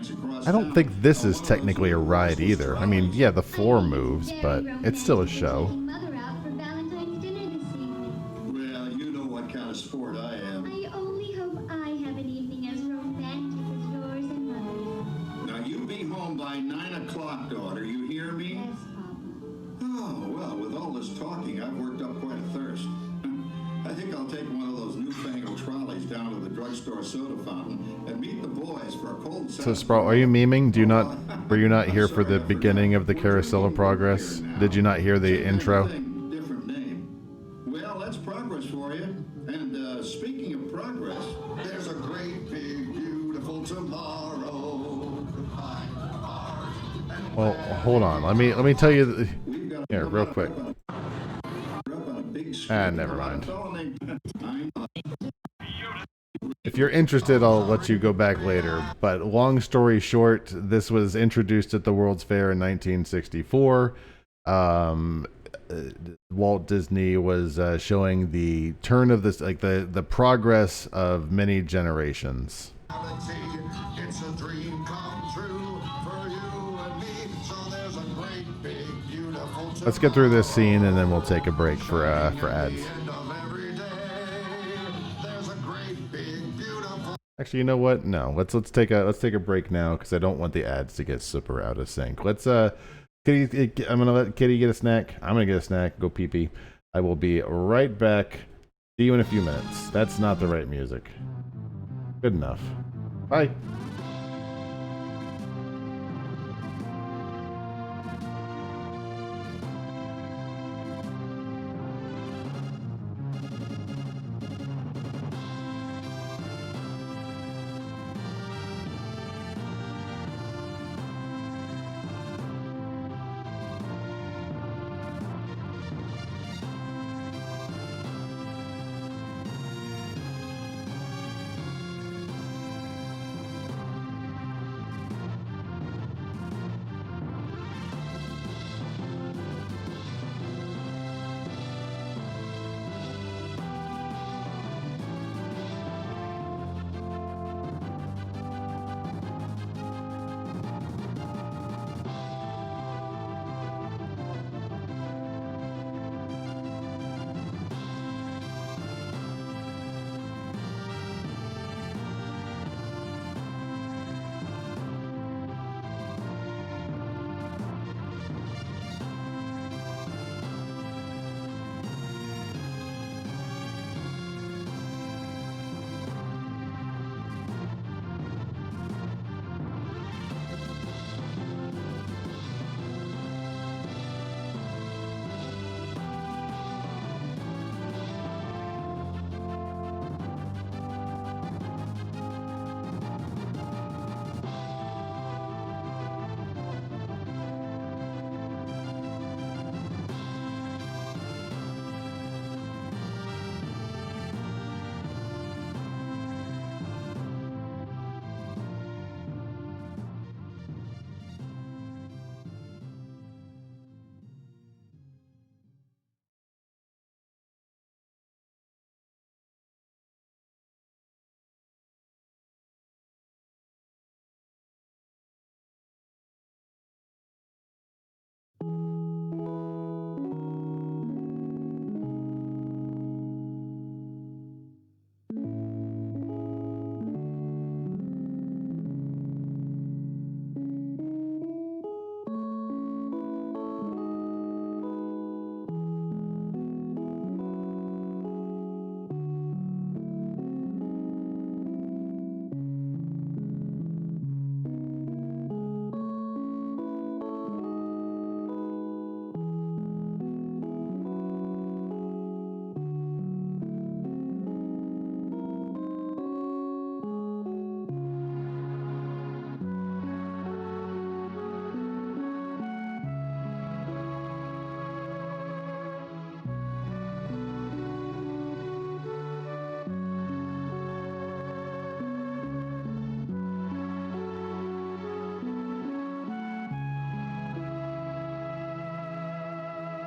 dance across I don't town think this on is one of technically a those ride universal either. I mean, trolleys. yeah, the floor I'm moves, very but it's still a romantic show. taking Mother out for Valentine's dinner this evening. Well, you know what kind of sport I am. I only hope I have an evening as romantic as yours and Mother's. Now, you be home by 9 o'clock, daughter. You hear me? Yes, Papa. Oh, well, with all this talking, I've worked up quite a thirst. I think I'll take one of those newfangled trolleys down to the drugstore soda fountain and meet the boys for a cold So, Sprout, are you memeing? Were you not here for the beginning of the Carousel of Progress? Did you not hear the intro? Different name. Well, that's progress for you. And speaking of progress, there's a great big beautiful tomorrow. Well, hold on. Let me tell you. Here, real quick. Never mind. If you're interested, I'll let you go back later. But long story short, this was introduced at the World's Fair in 1964. Walt Disney was showing the turn of this, like the progress of many generations. It's a dream come true for you and me. So there's a great big beautiful Let's get through this scene and then we'll take a break for ads. Actually, you know what? No, let's take a break now because I don't want the ads to get super out of sync. Let's Kitty, I'm gonna let Kitty get a snack. I'm gonna get a snack. Go pee pee. I will be right back. See you in a few minutes. That's not the right music. Good enough. Bye.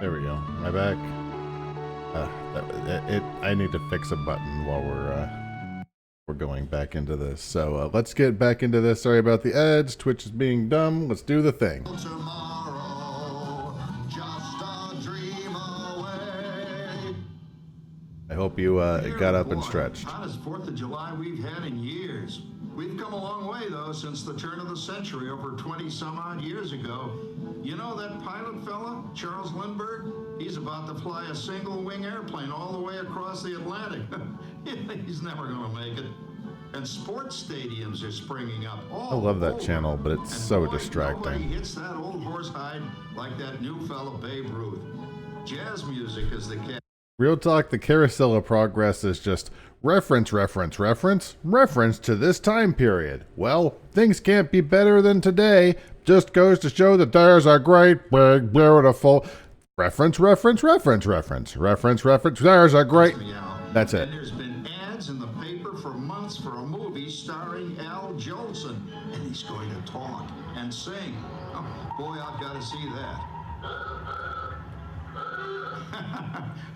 There we go. Am I back? I need to fix a button while we're We're going back into this. So let's get back into this. Sorry about the ads. Twitch is being dumb. Let's do the thing. Tomorrow, just a dream away. I hope you got up and stretched. Hottest 4th of July we've had in years. We've come a long way, though, since the turn of the century, over 20 some odd years ago. You know that pilot fella, Charles Lindbergh? He's about to fly a single-wing airplane all the way across the Atlantic. He's never going to make it. And sports stadiums are springing up all I love that over. channel, but it's And so boy, distracting. Nobody hits that old horsehide like that new fella Babe Ruth. Jazz music is the cat. Real talk, the carousel of progress is just reference to this time period. Well, things can't be better than today. Just goes to show that there's a great, big, beautiful reference. There's a great. That's it. And there's been ads in the paper for months for a movie starring Al Jolson. And he's going to talk and sing. Oh, boy, I've got to see that.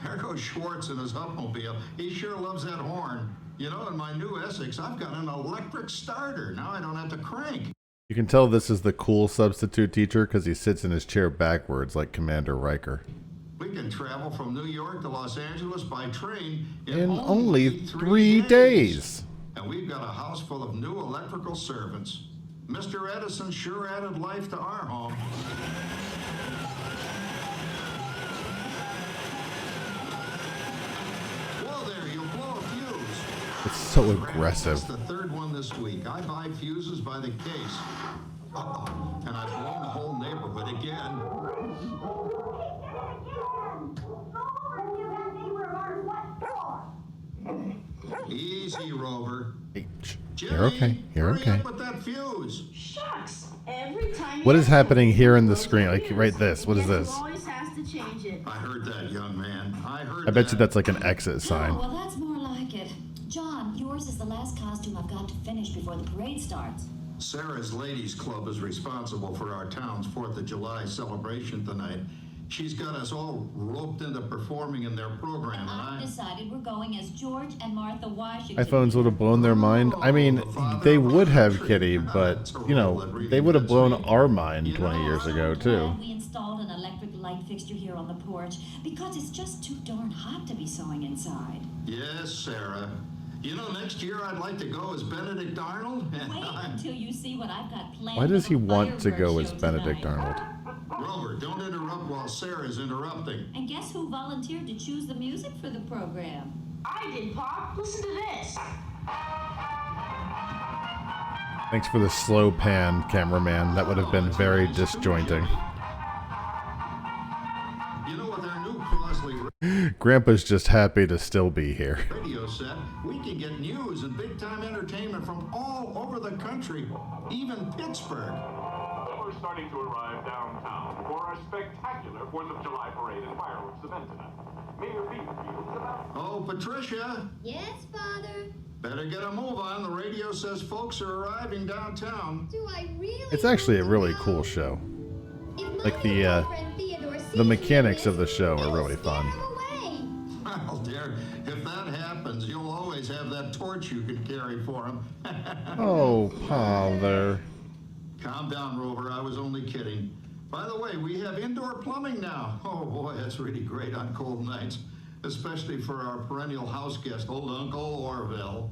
There goes Schwartz in his Upmobile. He sure loves that horn. You know, in my new Essex, I've got an electric starter. Now I don't have to crank. You can tell this is the cool substitute teacher because he sits in his chair backwards like Commander Riker. We can travel from New York to Los Angeles by train In only 3 days. And we've got a house full of new electrical servants. Mr. Edison sure added life to our home. Whoa there, you'll blow a fuse. It's so aggressive. That's the third one this week. I buy fuses by the case. Uh-oh. And I've blown the whole neighborhood again. Easy, Rover. You're okay. You're Hurry okay. up with that fuse. Shucks. Every time What you is ask happening me, here in the goes screen? to Like, use. right this. What is Guess this? who always has to change it. I heard that, young man. I heard I bet you that. that's like an exit Oh, sign. well, that's more like it. John, yours is the last costume I've got to finish before the parade starts. Sarah's Ladies Club is responsible for our town's 4th of July celebration tonight. She's got us all roped into performing in their program, and I've I... decided we're going as George and Martha Washington. iPhones would have blown their mind. I mean, they would have, Kitty, but, you know, they would have blown our mind 20 years ago, too. We installed an electric light fixture here on the porch because it's just too darn hot to be sewing inside. Yes, Sarah. You know, next year I'd like to go as Benedict Arnold. And Wait until you see what I've got planned. Why does for he the want to go fireworks as show Benedict tonight. Arnold? Rover, don't interrupt while Sarah's interrupting. And guess who volunteered to choose the music for the program? I did, Pop. Listen to this. Thanks for the slow pan, cameraman. That would have been very disjointing. You know, with our new Crosley Grandpa's just happy to still be here. radio set, we can get news and big-time entertainment from all over the country, even Pittsburgh. We're starting to arrive downtown for our spectacular 4th of July parade and fireworks event tonight. Mayor Beefield's about. Oh, Patricia, Yes, Father? better get a move on. The radio says folks are arriving downtown. Do I really? It's actually a want to really go? cool show. If Like my the, little friend Theodore the sees mechanics me of the show are it'll really scare fun. him away. Well, dear, if that happens, you'll always have that torch you can carry for him. Oh, Father. Calm down, Rover. I was only kidding. By the way, we have indoor plumbing now. Oh, boy, that's really great on cold nights, especially for our perennial house guest, old Uncle Orville.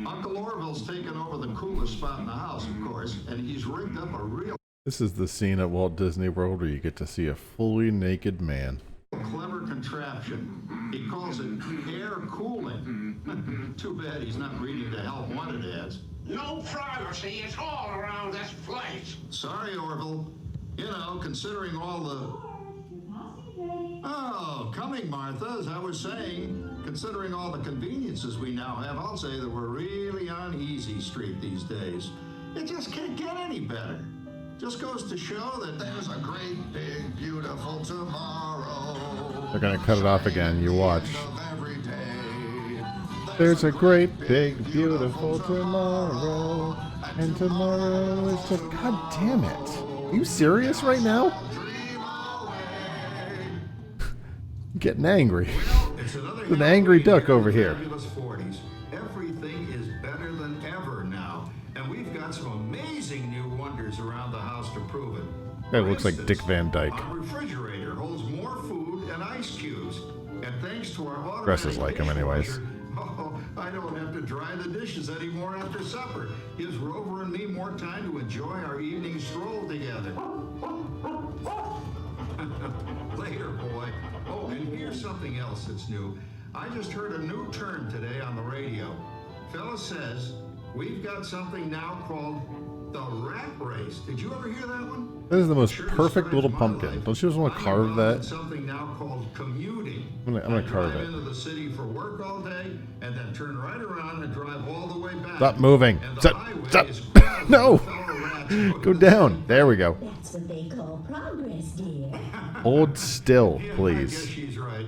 Uncle Orville's taken over the coolest spot in the house, of course, and he's rigged up a real This is the scene at Walt Disney World where you get to see a fully naked man. clever contraption. He calls it air cooling. Too bad he's not reading the Help Wanted ads. No privacy is all around this place. Sorry, Orville. You know, considering all the... Oh, coming, Martha. As I was saying, considering all the conveniences we now have, I'll say that we're really on easy street these days. It just can't get any better. Just goes to show that there's a great, big, beautiful tomorrow. They're gonna cut it off again. You watch. Of every day. There's a great, big, beautiful tomorrow. And tomorrow is to... God damn it. Are you serious right now? I'm getting angry. It's another An angry duck over here. fabulous 40s. got some amazing new wonders around the house to prove it. That For looks like instance, Dick Van Dyke. Our refrigerator holds more food and ice cubes. And thanks to our automatic Dresses like him anyways. dishwasher, I don't have to dry the dishes anymore after supper. Gives Rover and me more time to enjoy our evening stroll together. Later, boy. Oh, and here's something else that's new. I just heard a new term today on the radio. Fella says we've got something now called the rat race. Did you ever hear that one? That is the most Sure perfect describes little my pumpkin. life. Don't you just want to I'm carve involved in that? something now called commuting. I'm gonna carve drive it. into the city for work all day and then turn right around and drive all the way back. Stop moving. And the Stop. highway Stop. is crowded No. with fellow rats looking Go the down. same There we go. That's what they call progress, dear. Hold still, Yeah, I please. guess she's right.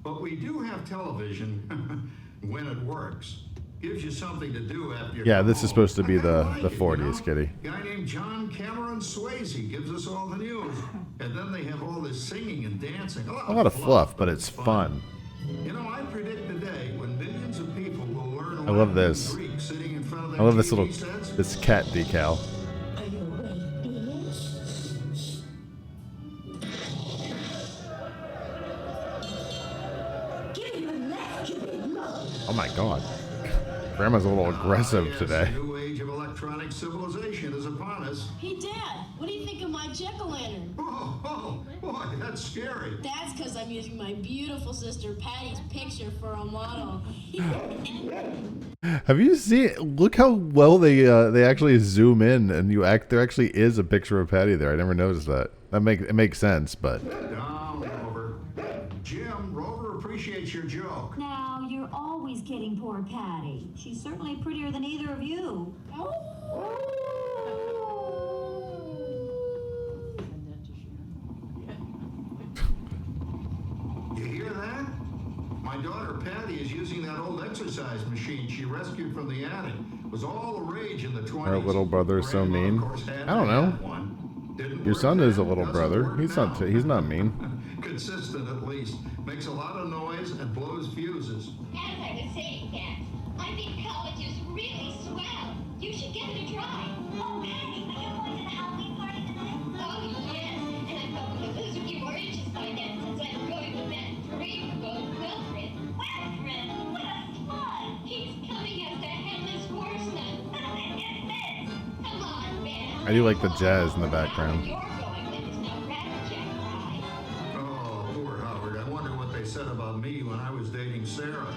But we do have television when it works. Gives you something to do after you Yeah, come this is home. supposed to be I kinda the like it, 40s, you know? Kitty. Guy named John Cameron Swayze gives us all the news. And then they have all this singing and dancing. A lot of fluff, but it's fun. You know, I predict the day when millions of people will learn I love Latin and this. Greek sitting in front of I their love this TV little sets. this cat decal. Are you awake, dear? Give me the left, you big love. Oh my god. Grandma's a little aggressive Yes, today. The new age of electronic civilization is upon us. Hey, Dad, what do you think of my jack-o'-lantern? Oh, boy, that's scary. That's because I'm using my beautiful sister Patty's picture for a model. Have you seen? Look how well they actually zoom in, and there actually is a picture of Patty there. I never noticed that. It makes sense, but Down, Rover. Jim, Rover appreciates your joke. Now, you're always kidding poor Patty. She's certainly prettier than either of you. You hear that? My daughter Patty is using that old exercise machine she rescued from the attic. It was all the rage in the 20s. Our little brother is so Grandma, of mean. course, had I don't to know. have one. Didn't your work son is a then, little doesn't brother. work He's now. not mean. Consistent at least. Makes a lot of noise and blows fuses. As I was saying, Dad, I think college is really swell. You should give it a try. Oh, Patty, are you going to the Halloween party tonight? Oh, yes. And I'm hoping to lose a few more inches by then since I'm going with that dreamboat Wilfred. Wilfred? What a slut! He's coming as the headless horseman. Come on, Ben. I do like the jazz in the background. You're going with is no rabbit jack ride. Oh, poor Howard. I wonder what they said about me when I was dating Sarah.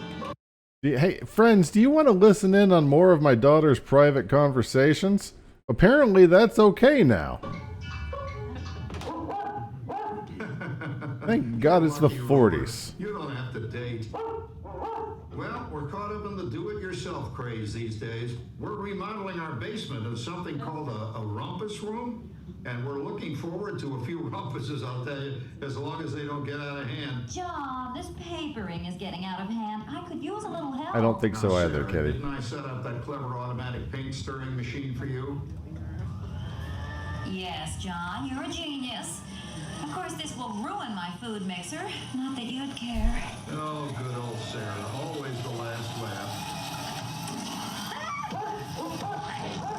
Hey, friends, do you want to listen in on more of my daughter's private conversations? Apparently, that's okay now. Thank God it's the 40s. You don't have to date. Well, we're caught up in the do-it-yourself craze these days. We're remodeling our basement into something called a rumpus room, and we're looking forward to a few rumpuses, I'll tell you, as long as they don't get out of hand. John, this papering is getting out of hand. I could use a little help. I don't think so Now, either, Sarah, Kitty. Didn't I set up that clever automatic paint stirring machine for you? Yes, John, you're a genius. Of course, this will ruin my food mixer. Not that you'd care. Oh, good old Sarah. Always the last laugh.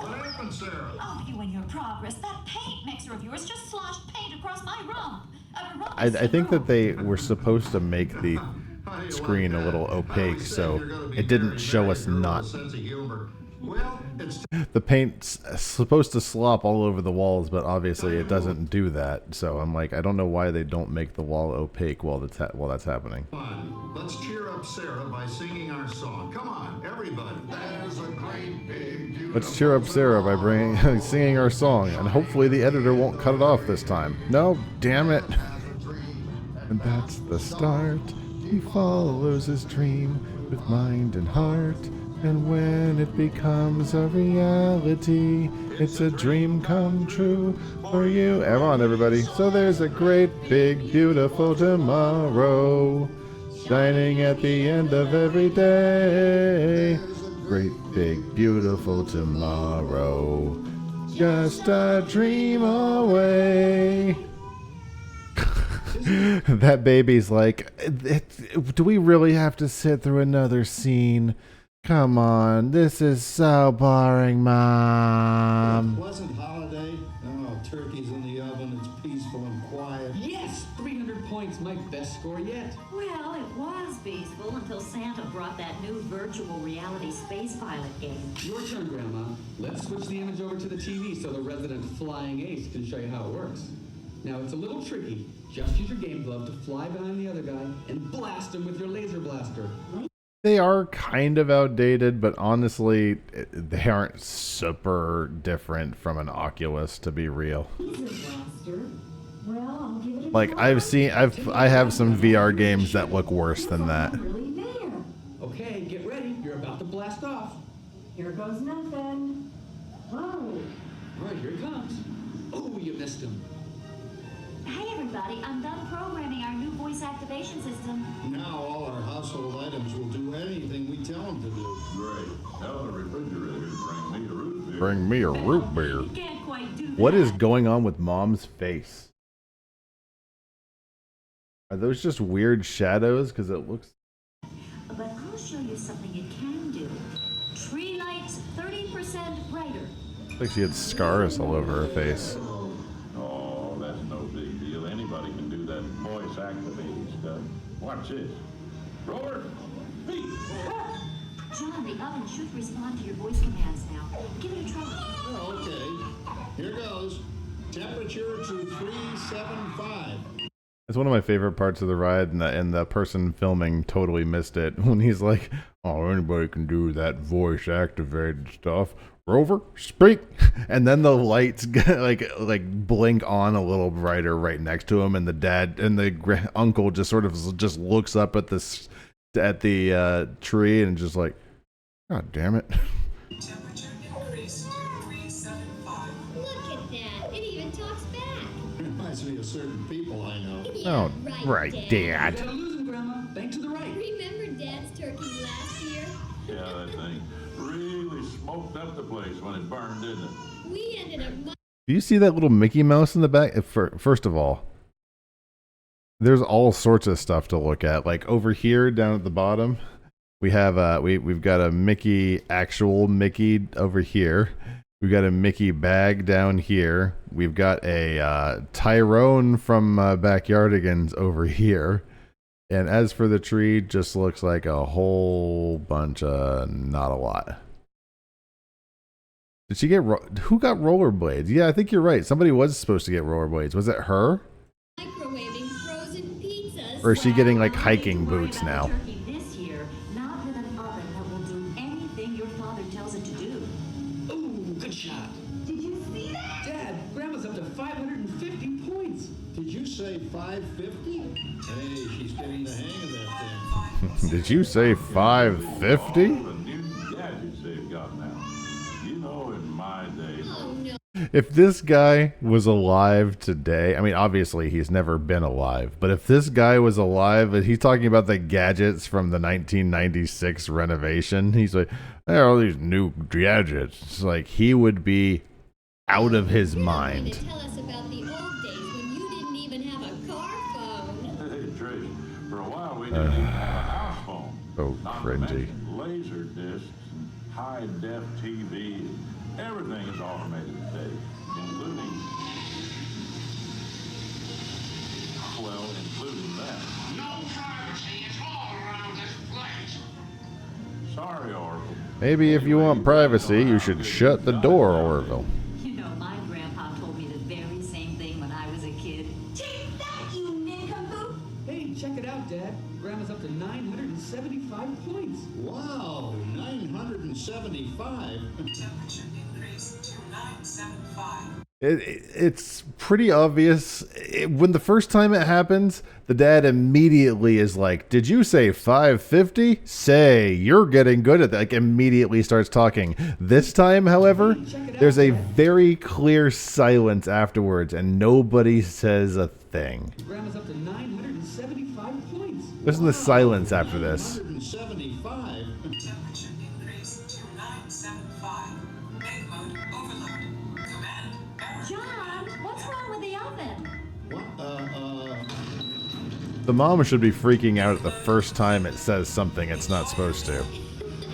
What happened, Sarah? Oh, you and your progress. That paint mixer of yours just sloshed paint across my rump. I think that they were supposed to make the How do you screen like a that? little I opaque, always said so you're gonna be it didn't married show by a us girl with a not. sense of humor. Well, it's The paint's supposed to slop all over the walls, but obviously it doesn't do that. So I'm like, I don't know why they don't make the wall opaque while that's happening. fun. Let's cheer up Sarah by singing our song. Come on, everybody. There's a great big beautiful Let's cheer up Sarah by singing our song, and hopefully the editor won't cut it off this time. No, damn it. And that's the start. He follows his dream with mind and heart. And when it becomes a reality, it's a dream come true for you. Come on, everybody. So there's a great, big, beautiful tomorrow, shining at the end of every day. Great, big, beautiful tomorrow, just a dream away. That baby's like, do we really have to sit through another scene? Come on, this is so boring, Mom. Pleasant holiday. Oh, turkey's in the oven. It's peaceful and quiet. Yes! 300 points, my best score yet. Well, it was peaceful until Santa brought that new virtual reality space pilot game. Your turn, Grandma. Let's switch the image over to the TV so the resident flying ace can show you how it works. Now, it's a little tricky. Just use your game glove to fly behind the other guy and blast him with your laser blaster. They are kind of outdated, but honestly, they aren't super different from an Oculus, to be real. Like I have some VR games that look worse than that. Okay, get ready. You're about to blast off. Here goes nothing. Whoa. All right, here he comes. Oh, you missed him. Hey everybody, I'm done programming our new voice activation system. Now all our household items will do anything we tell them to do. Great. Tell the refrigerator to bring me a root beer. Bring me a root beer. You can't quite do that. What is going on with Mom's face? Are those just weird shadows? Because it looks... But I'll show you something it can do. Tree lights 30% brighter. Looks like she had scars all over her face. Oh, that's no big deal. Anybody can do that voice activating stuff. Watch this. Roar! Beat! John, the oven should respond to your voice commands now. Give it a try. Oh, okay. Here goes. Temperature to 375. It's one of my favorite parts of the ride, and the person filming totally missed it when he's like, "Oh, anybody can do that voice activated stuff. Rover, speak," and then the lights like blink on a little brighter right next to him, and the dad and the uncle just sort of just looks up at the tree and just like, "God damn it." Temperature increased to 375. Look at that. It even talks back. Reminds me of certain people I know. Oh, right, Dad. You gotta lose him, Grandma. Bank to the right. Remember Dad's turkey last year? Yeah, that thing really smoked up the place when it burned, didn't it? We ended up... Do you see that little Mickey Mouse in the back? First of all, there's all sorts of stuff to look at. Like over here, down at the bottom, we have we've got a actual Mickey over here. We've got a Mickey bag down here. We've got a Tyrone from Backyardigans over here. And as for the tree, just looks like a whole bunch of not a lot. Did she get who got rollerblades? Yeah, I think you're right. Somebody was supposed to get rollerblades. Was it her? Microwaving frozen pizzas. Or is she getting like hiking boots now? Turkey this year, not with an oven that will do anything your father tells it to do. Ooh, good shot. Did you see that? Dad, Grandma's up to 550 points. Did you say 550? Hey, she's getting the hang of that thing. Did you say 550? The new gadgets they've got now. You know, in my day. Oh, no. If this guy was alive today, I mean, obviously he's never been alive, but if this guy was alive, he's talking about the gadgets from the 1996 renovation. He's like, there are all these new gadgets. It's like he would be out of his mind. Tell us about the old days when you didn't even have a car phone. Hey, Trish, for a while we didn't even have a house phone. So Not to cringy. mention laser discs and high-def TV. Everything is automated today, including that. No privacy at all around this place. Sorry, Oracle. Maybe if you want privacy, you should shut the door, Orville. You know, my grandpa told me the very same thing when I was a kid. Take that, you nincompoop! Hey, check it out, Dad. Grandma's up to 975 points. Wow, 975. Temperature increased to 975. It's pretty obvious. When the first time it happens, the dad immediately is like, "Did you say 550? Say, you're getting good at that." Like, immediately starts talking. This time, however, there's a very clear silence afterwards, and nobody says a thing. Grandma's up to 975 points. Listen to the silence after this. 975. Temperature increased to 975. Make mode overload. Command error. John, what's wrong with the oven? What? The mom should be freaking out at the first time it says something it's not supposed to.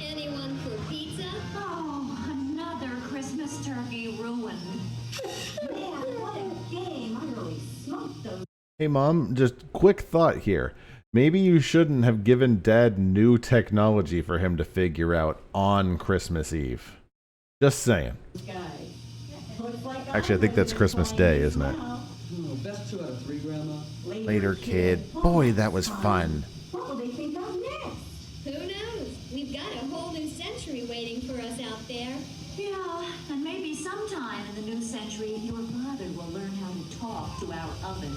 Anyone Hey, Mom, just quick thought here. Maybe you shouldn't have given Dad new technology for him to figure out on Christmas Eve. Just saying. Actually, I think that's Christmas Day, isn't it? Oh, best 2 out of 3, Grandma. Later, kid. Boy, that was fun. What will they think of next? Who knows? We've got a whole new century waiting for us out there. Yeah, and maybe sometime in the new century, your father will learn how to talk to our oven.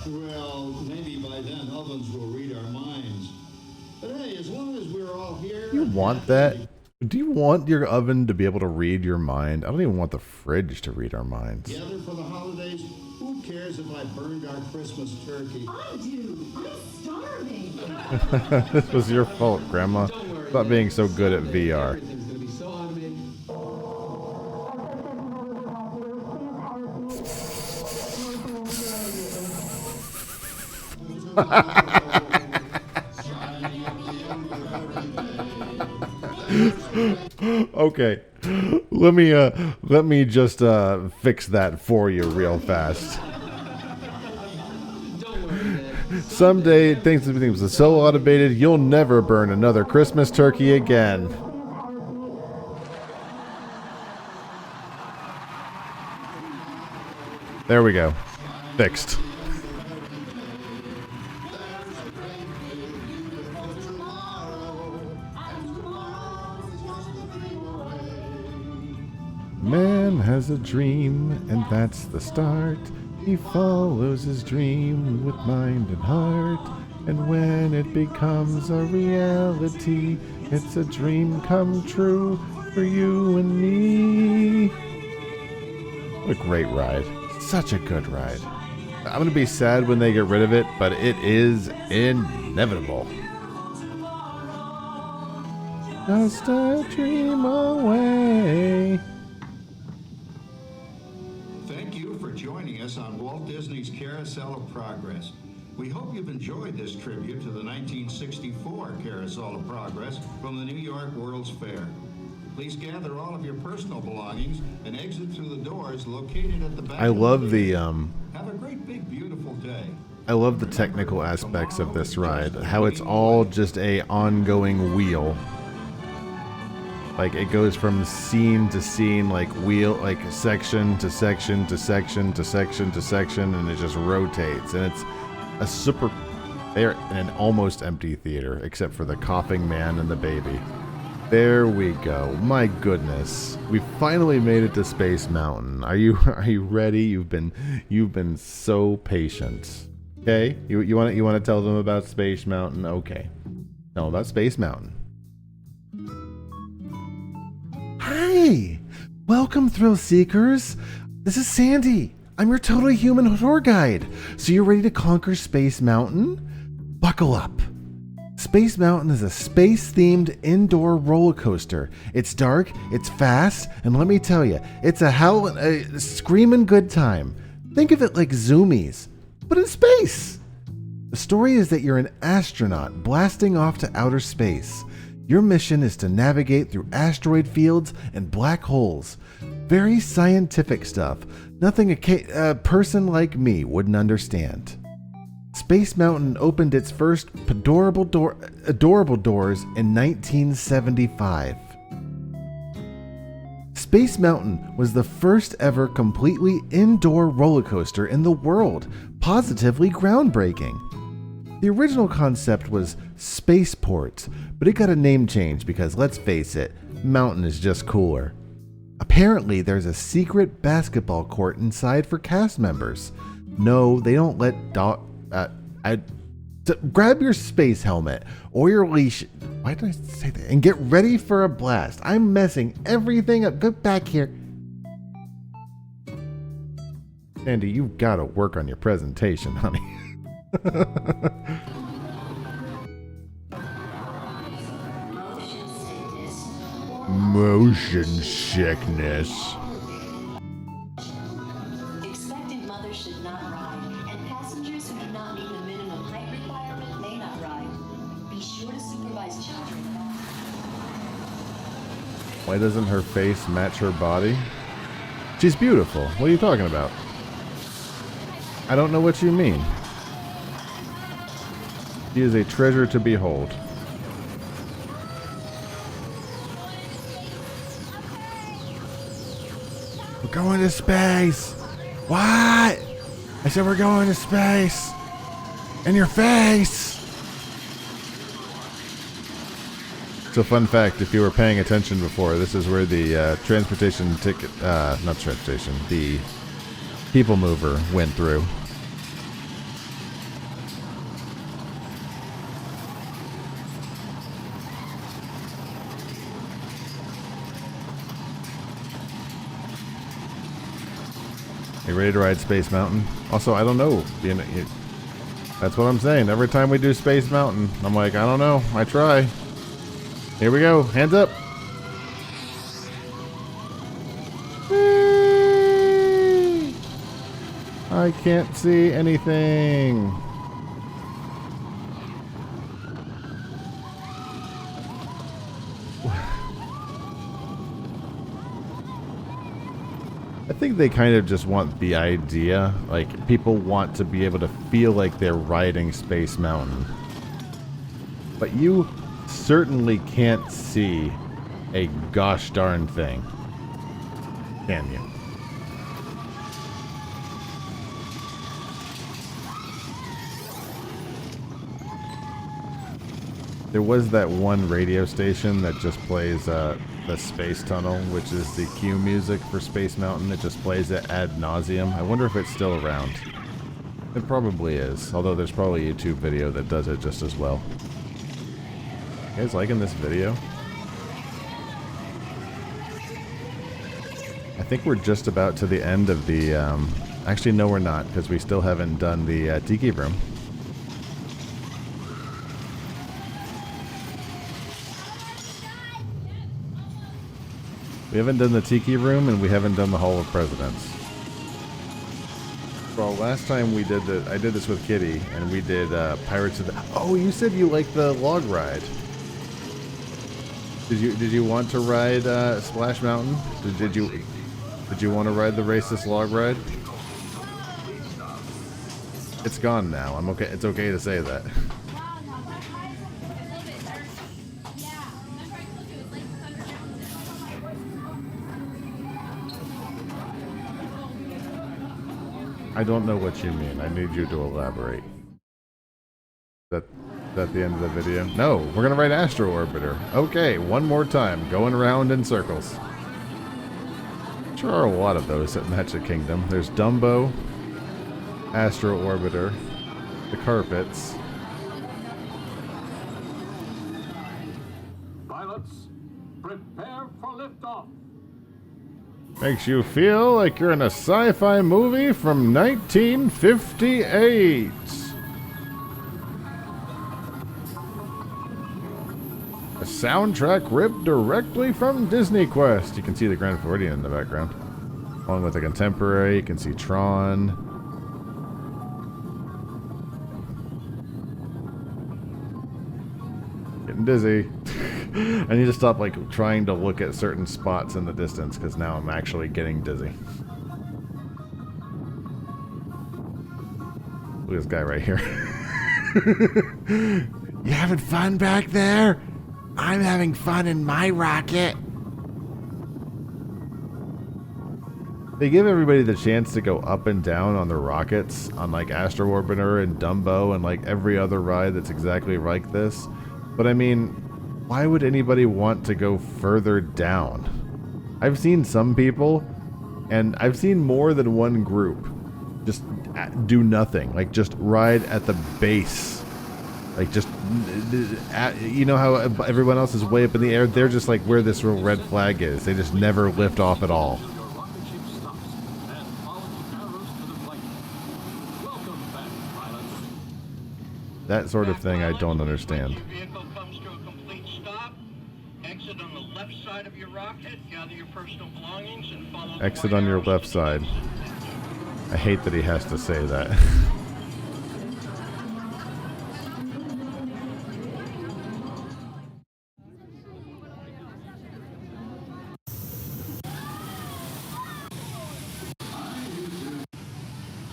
Well, maybe by then ovens will read our minds. But hey, as long as we're all here... You want that? Do you want your oven to be able to read your mind? I don't even want the fridge to read our minds. Together for the holidays, who cares if I burned our Christmas turkey? I do. I'm starving. This was your fault, Grandma. About being so good at VR. Everything's gonna be so automated. Okay, let me just fix that for you real fast. Someday things will be so automated you'll never burn another Christmas turkey again. There we go. Fixed. Man has a dream, and that's the start. He follows his dream with mind and heart. And when it becomes a reality, it's a dream come true for you and me. What a great ride. Such a good ride. I'm going to be sad when they get rid of it, but it is inevitable. Just a dream away. Thank you for joining us on Walt Disney's Carousel of Progress. We hope you've enjoyed this tribute to the 1964 Carousel of Progress from the New York World's Fair. Please gather all of your personal belongings and exit through the doors located at the back. I love the Have a great big beautiful day. I love the technical aspects of this ride. How it's all just a ongoing wheel. Like it goes from scene to scene, like wheel, like section to section to section to section to section, and it just rotates. And it's a super. They're in an almost empty theater, except for the coughing man and the baby. There we go. My goodness, we finally made it to Space Mountain. Are you ready? You've been so patient. Okay, you want to tell them about Space Mountain? Okay, tell them about Space Mountain. Hi, welcome Thrill Seekers. This is Sandy. I'm your totally human tour guide. So you're ready to conquer Space Mountain? Buckle up. Space Mountain is a space-themed indoor roller coaster. It's dark, it's fast, and let me tell you, it's a screaming good time. Think of it like Zoomies, but in space. The story is that you're an astronaut blasting off to outer space. Your mission is to navigate through asteroid fields and black holes. Very scientific stuff. Nothing a person like me wouldn't understand. Space Mountain opened its first adorable doors in 1975. Space Mountain was the first ever completely indoor roller coaster in the world, positively groundbreaking. The original concept was Spaceport, but it got a name change because, let's face it, Mountain is just cooler. Apparently, there's a secret basketball court inside for cast members. No, they don't let grab your space helmet or your leash. Why did I say that? And get ready for a blast. I'm messing everything up. Get back here. Sandy, you've got to work on your presentation, honey. Motion sickness. Expectant mothers should not ride, and passengers who do not meet the minimum height requirement may not ride. Be sure to supervise children. Why doesn't her face match her body? She's beautiful. What are you talking about? I don't know what you mean. He is a treasure to behold. We're going to space. What? I said we're going to space. In your face. So fun fact, if you were paying attention before, this is where the transportation ticket, not transportation, the people mover went through. You ready to ride Space Mountain? Also, I don't know. That's what I'm saying. Every time we do Space Mountain, I'm like, I don't know. I try. Here we go. Hands up. Whee! I can't see anything. I think they kind of just want the idea, like people want to be able to feel like they're riding Space Mountain. But you certainly can't see a gosh darn thing, can you? There was that one radio station that just plays the Space Tunnel, which is the cue music for Space Mountain. It just plays it ad nauseum. I wonder if it's still around. It probably is, although there's probably a YouTube video that does it just as well. You guys liking this video? I think we're just about to the end of the... actually, no, we're not, because we still haven't done the Tiki Room. We haven't done the Tiki Room, and we haven't done the Hall of Presidents. Well, last time we did I did this with Kitty, and we did Pirates of the... Oh, you said you liked the log ride. Did you want to ride Splash Mountain? Did you want to ride the racist log ride? It's gone now. I'm okay. It's okay to say that. I don't know what you mean. I need you to elaborate. Is that the end of the video? No, we're gonna ride Astro Orbiter. Okay, one more time, going around in circles. There are a lot of those at Magic Kingdom. There's Dumbo, Astro Orbiter, the carpets. Pilots, prepare for liftoff. Makes you feel like you're in a sci-fi movie from 1958. A soundtrack ripped directly from Disney Quest. You can see the Grand Floridian in the background. Along with the contemporary, you can see Tron. Getting dizzy. I need to stop like trying to look at certain spots in the distance because now I'm actually getting dizzy. Look at this guy right here. You having fun back there? I'm having fun in my rocket. They give everybody the chance to go up and down on their rockets on like Astro Orbiter and Dumbo and like every other ride that's exactly like this. But I mean, why would anybody want to go further down? I've seen some people, and I've seen more than one group just do nothing. Like just ride at the base. Like just, you know how everyone else is way up in the air? They're just like where this real red flag is. They just never lift off at all. That sort of thing I don't understand. Vehicle comes to a complete stop. Exit on the left side of your rocket. Gather your personal belongings and follow. Exit on your left side. I hate that he has to say that.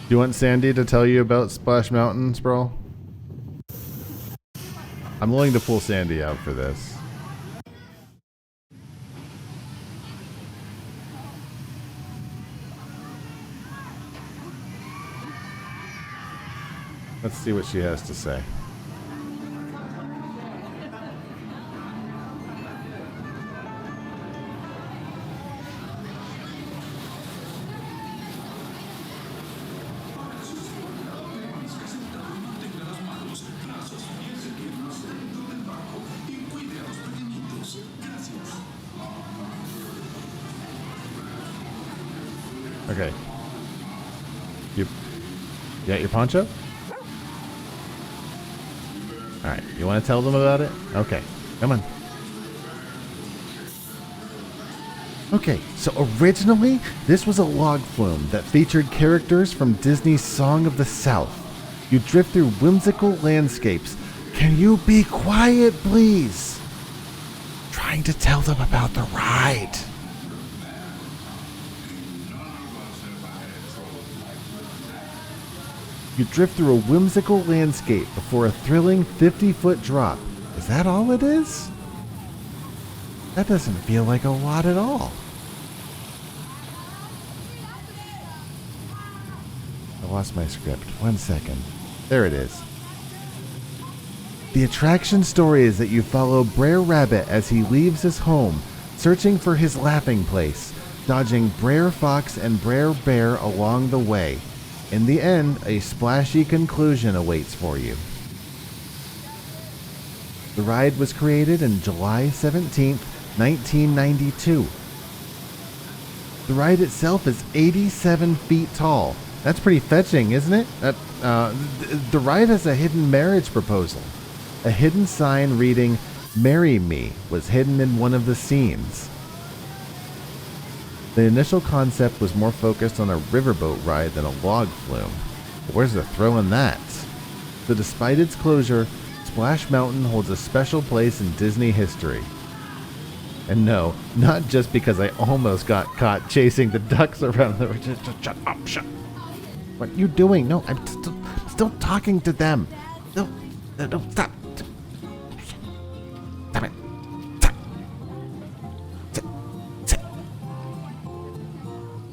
Do you want Sandy to tell you about Splash Mountain, Sprawl? I'm willing to pull Sandy out for this. Let's see what she has to say. Okay. You got your poncho? Alright, you want to tell them about it? Okay, come on. Okay, so originally, this was a log flume that featured characters from Disney's Song of the South. You drift through whimsical landscapes. Can you be quiet, please? Trying to tell them about the ride. You drift through a whimsical landscape before a thrilling 50-foot drop. Is that all it is? That doesn't feel like a lot at all. I lost my script. 1 second. There it is. The attraction story is that you follow Brer Rabbit as he leaves his home, searching for his laughing place, dodging Brer Fox and Brer Bear along the way. In the end, a splashy conclusion awaits for you. The ride was created in July 17th, 1992. The ride itself is 87 feet tall. That's pretty fetching, isn't it? The ride has a hidden marriage proposal. A hidden sign reading, "Marry Me," was hidden in one of the scenes. The initial concept was more focused on a riverboat ride than a log flume. But where's the thrill in that? So despite its closure, Splash Mountain holds a special place in Disney history. And no, not just because I almost got caught chasing the ducks around the... Shut up, shut up. What are you doing? No, I'm still talking to them. No, stop. Stop it. Sit.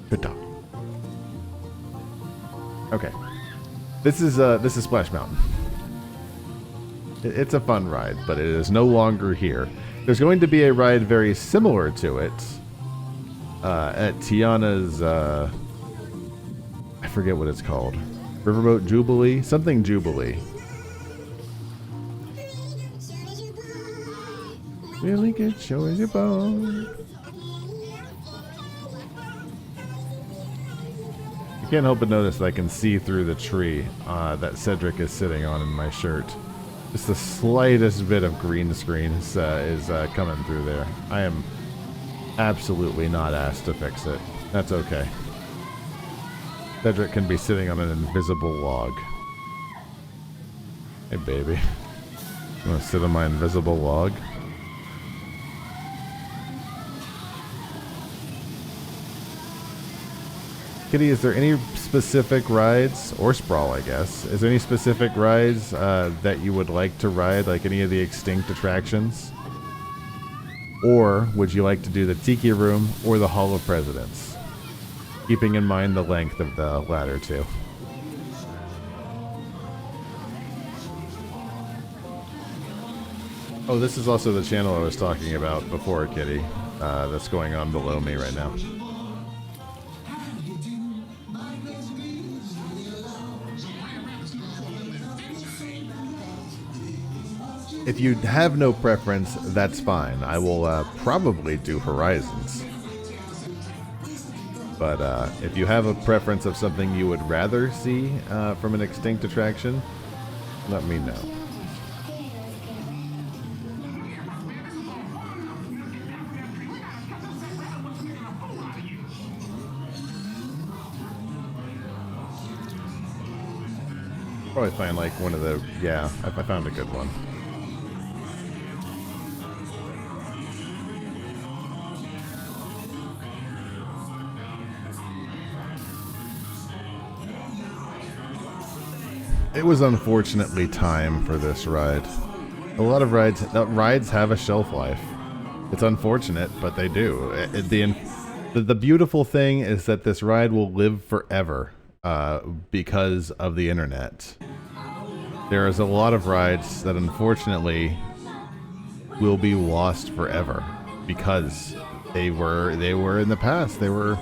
Good dog. Okay. This is Splash Mountain. It's a fun ride, but it is no longer here. There's going to be a ride very similar to it at Tiana's, I forget what it's called. Riverboat Jubilee? Something Jubilee. Really good, show us your bone. I can't help but notice that I can see through the tree that Cedric is sitting on in my shirt. Just the slightest bit of green screen is coming through there. I am absolutely not asked to fix it. That's okay. Cedric can be sitting on an invisible log. Hey, baby. You want to sit on my invisible log? Kitty, is there any specific rides, or Sprawl, I guess, is there any specific rides that you would like to ride, like any of the extinct attractions? Or would you like to do the Tiki Room or the Hall of Presidents? Keeping in mind the length of the latter two. Oh, this is also the channel I was talking about before, Kitty, that's going on below me right now. If you have no preference, that's fine. I will probably do Horizons. But if you have a preference of something you would rather see from an extinct attraction, let me know. Probably find like one of the... Yeah, I found a good one. It was unfortunately time for this ride. A lot of rides have a shelf life. It's unfortunate, but they do. The beautiful thing is that this ride will live forever because of the internet. There is a lot of rides that unfortunately will be lost forever because they were in the past. They were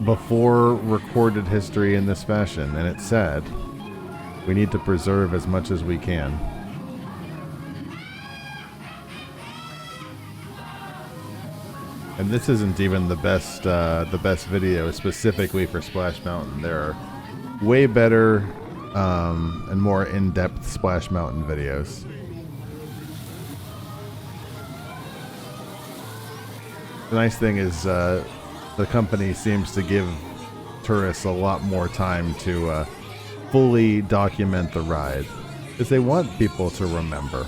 before recorded history in this fashion, and it's sad. We need to preserve as much as we can. And this isn't even the best video specifically for Splash Mountain. There are way better and more in-depth Splash Mountain videos. The nice thing is the company seems to give tourists a lot more time to fully document the ride, because they want people to remember.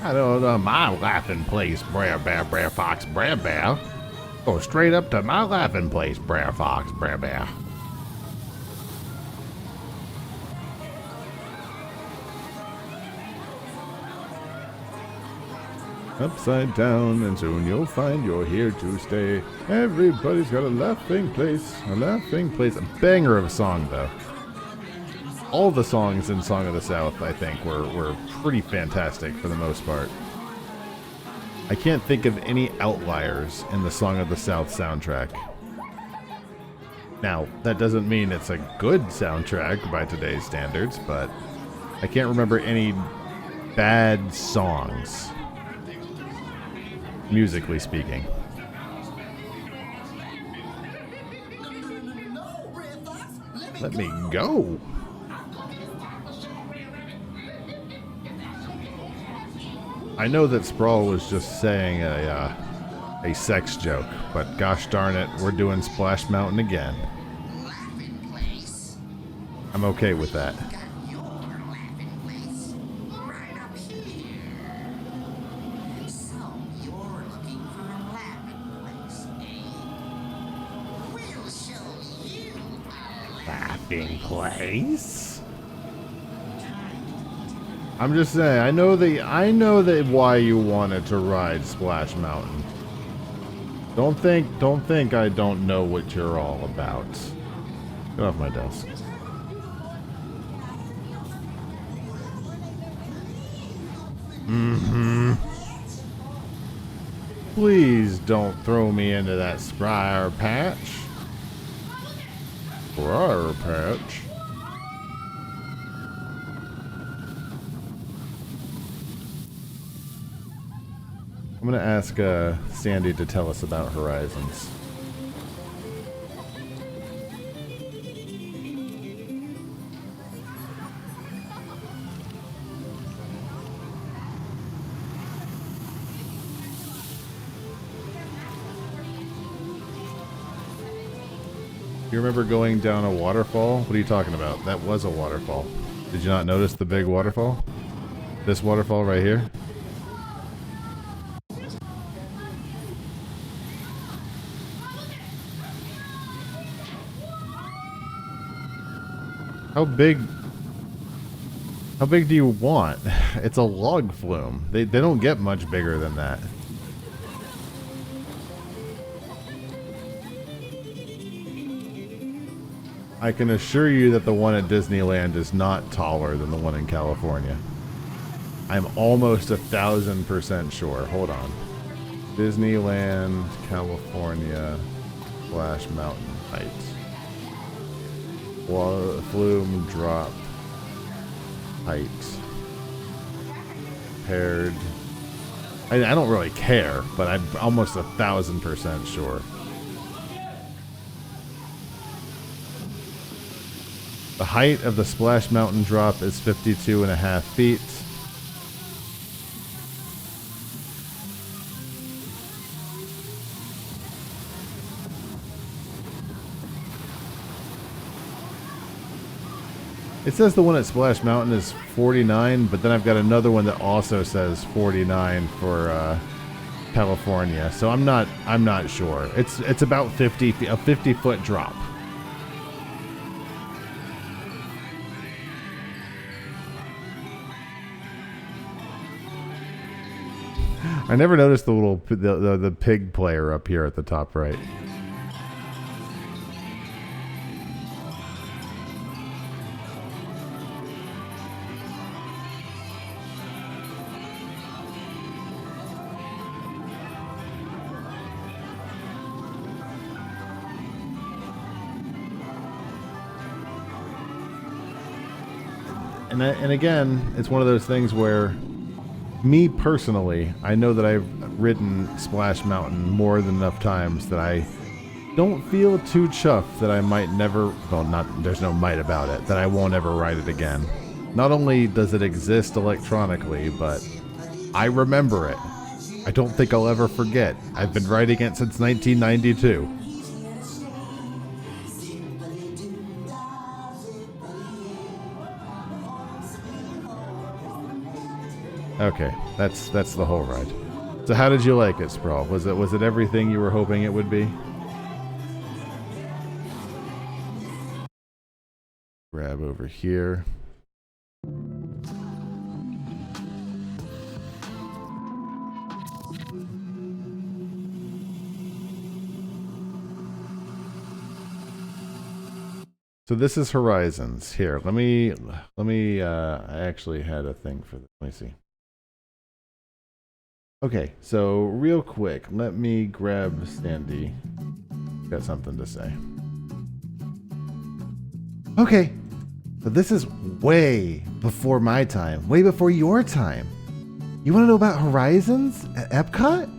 I don't know my laughing place, Brer Bear, Brer Fox, Brer Bear. Go straight up to my laughing place, Brer Fox, Brer Bear. Upside down, and soon you'll find you're here to stay. Everybody's got a laughing place, a laughing place. A banger of a song, though. All the songs in Song of the South, I think, were pretty fantastic for the most part. I can't think of any outliers in the Song of the South soundtrack. Now, that doesn't mean it's a good soundtrack by today's standards, but I can't remember any bad songs, musically speaking. Let me go. I know that Sprawl was just saying a sex joke, but gosh darn it, we're doing Splash Mountain again. I'm okay with that. Laughing place? I'm just saying, I know that why you wanted to ride Splash Mountain. Don't think I don't know what you're all about. Get off my desk. Please don't throw me into that Briar Patch. Briar Patch? I'm going to ask Sandy to tell us about Horizons. You remember going down a waterfall? What are you talking about? That was a waterfall. Did you not notice the big waterfall? This waterfall right here? How big do you want? It's a log flume. They don't get much bigger than that. I can assure you that the one at Disneyland is not taller than the one in California. I'm almost 1,000% sure. Hold on. Disneyland, California, Splash Mountain height. Flume drop height paired. I don't really care, but I'm almost 1,000% sure. The height of the Splash Mountain drop is 52.5 feet. It says the one at Splash Mountain is 49, but then I've got another one that also says 49 for California, so I'm not sure. It's about a 50-foot drop. I never noticed the little the pig player up here at the top right. And again, it's one of those things where, me personally, I know that I've ridden Splash Mountain more than enough times that I don't feel too chuffed that I might never, well, there's no might about it, that I won't ever ride it again. Not only does it exist electronically, but I remember it. I don't think I'll ever forget. I've been riding it since 1992. Okay, that's the whole ride. So how did you like it, Sprawl? Was it everything you were hoping it would be? Grab over here. So this is Horizons. Here, let me I actually had a thing for this. Let me see. Okay, so real quick, let me grab Sandy. Got something to say. Okay, so this is way before my time, way before your time. You want to know about Horizons at Epcot?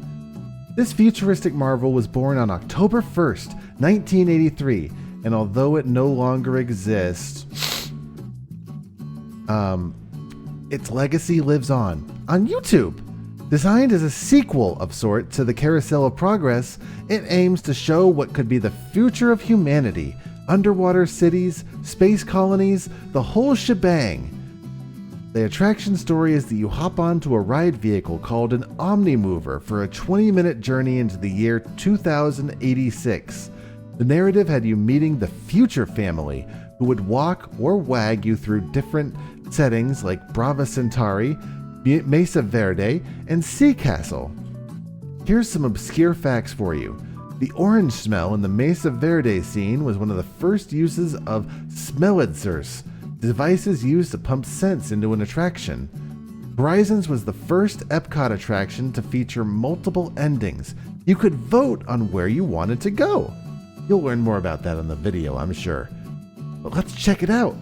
This futuristic marvel was born on October 1st, 1983, and although it no longer exists, its legacy lives on YouTube. Designed as a sequel of sort to the Carousel of Progress, it aims to show what could be the future of humanity. Underwater cities, space colonies, the whole shebang. The attraction story is that you hop onto a ride vehicle called an Omnimover for a 20-minute journey into the year 2086. The narrative had you meeting the future family, who would walk or wag you through different settings like Brava Centauri, Mesa Verde, and Sea Castle. Here's some obscure facts for you. The orange smell in the Mesa Verde scene was one of the first uses of smellitzers, devices used to pump scents into an attraction. Horizons was the first Epcot attraction to feature multiple endings. You could vote on where you wanted to go. You'll learn more about that in the video, I'm sure. But let's check it out.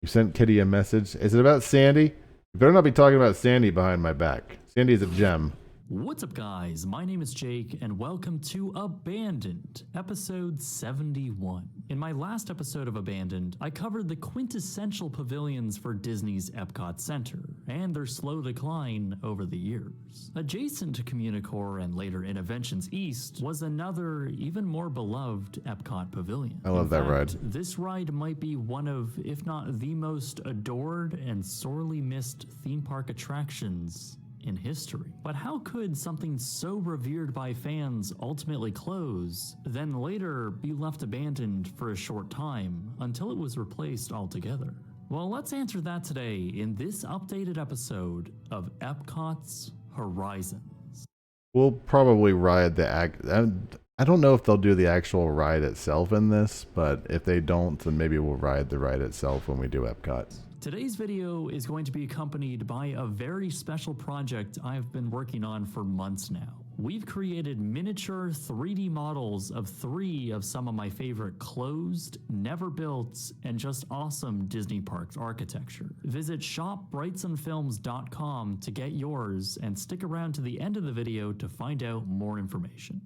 You sent Kitty a message. Is it about Sandy? You better not be talking about Sandy behind my back. Sandy's a gem. What's up, guys? My name is Jake, and welcome to Abandoned, episode 71. In my last episode of Abandoned, I covered the quintessential pavilions for Disney's Epcot Center, and their slow decline over the years. Adjacent to Communicore and later Innoventions East was another, even more beloved Epcot pavilion. I love that ride. This ride might be one of, if not the most adored and sorely missed theme park attractions in history. But how could something so revered by fans ultimately close, then later be left abandoned for a short time until it was replaced altogether? Well, let's answer that today in this updated episode of Epcot's Horizons. We'll probably ride the I don't know if they'll do the actual ride itself in this, but if they don't, then maybe we'll ride the ride itself when we do Epcot. Today's video is going to be accompanied by a very special project I've been working on for months now. We've created miniature 3D models of 3 of some of my favorite closed, never built, and just awesome Disney parks architecture. Visit shopbrightsonfilms.com to get yours and stick around to the end of the video to find out more information.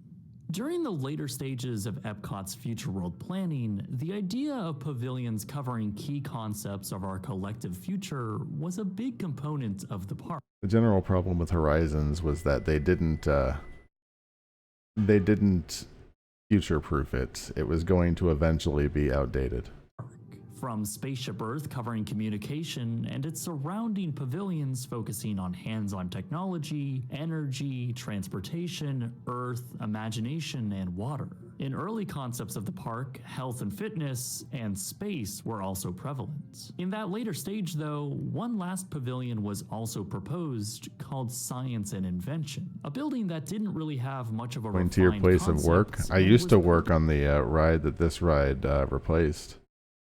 During the later stages of Epcot's future world planning, the idea of pavilions covering key concepts of our collective future was a big component of the park. The general problem with Horizons was that they didn't future-proof it. It was going to eventually be outdated. from Spaceship Earth covering communication and its surrounding pavilions focusing on hands-on technology, energy, transportation, Earth, imagination, and water. In early concepts of the park, health and fitness and space were also prevalent. In that later stage, though, one last pavilion was also proposed called Science and Invention, a building that didn't really have much of a Going to your place of work. I used to work on the ride that this ride replaced.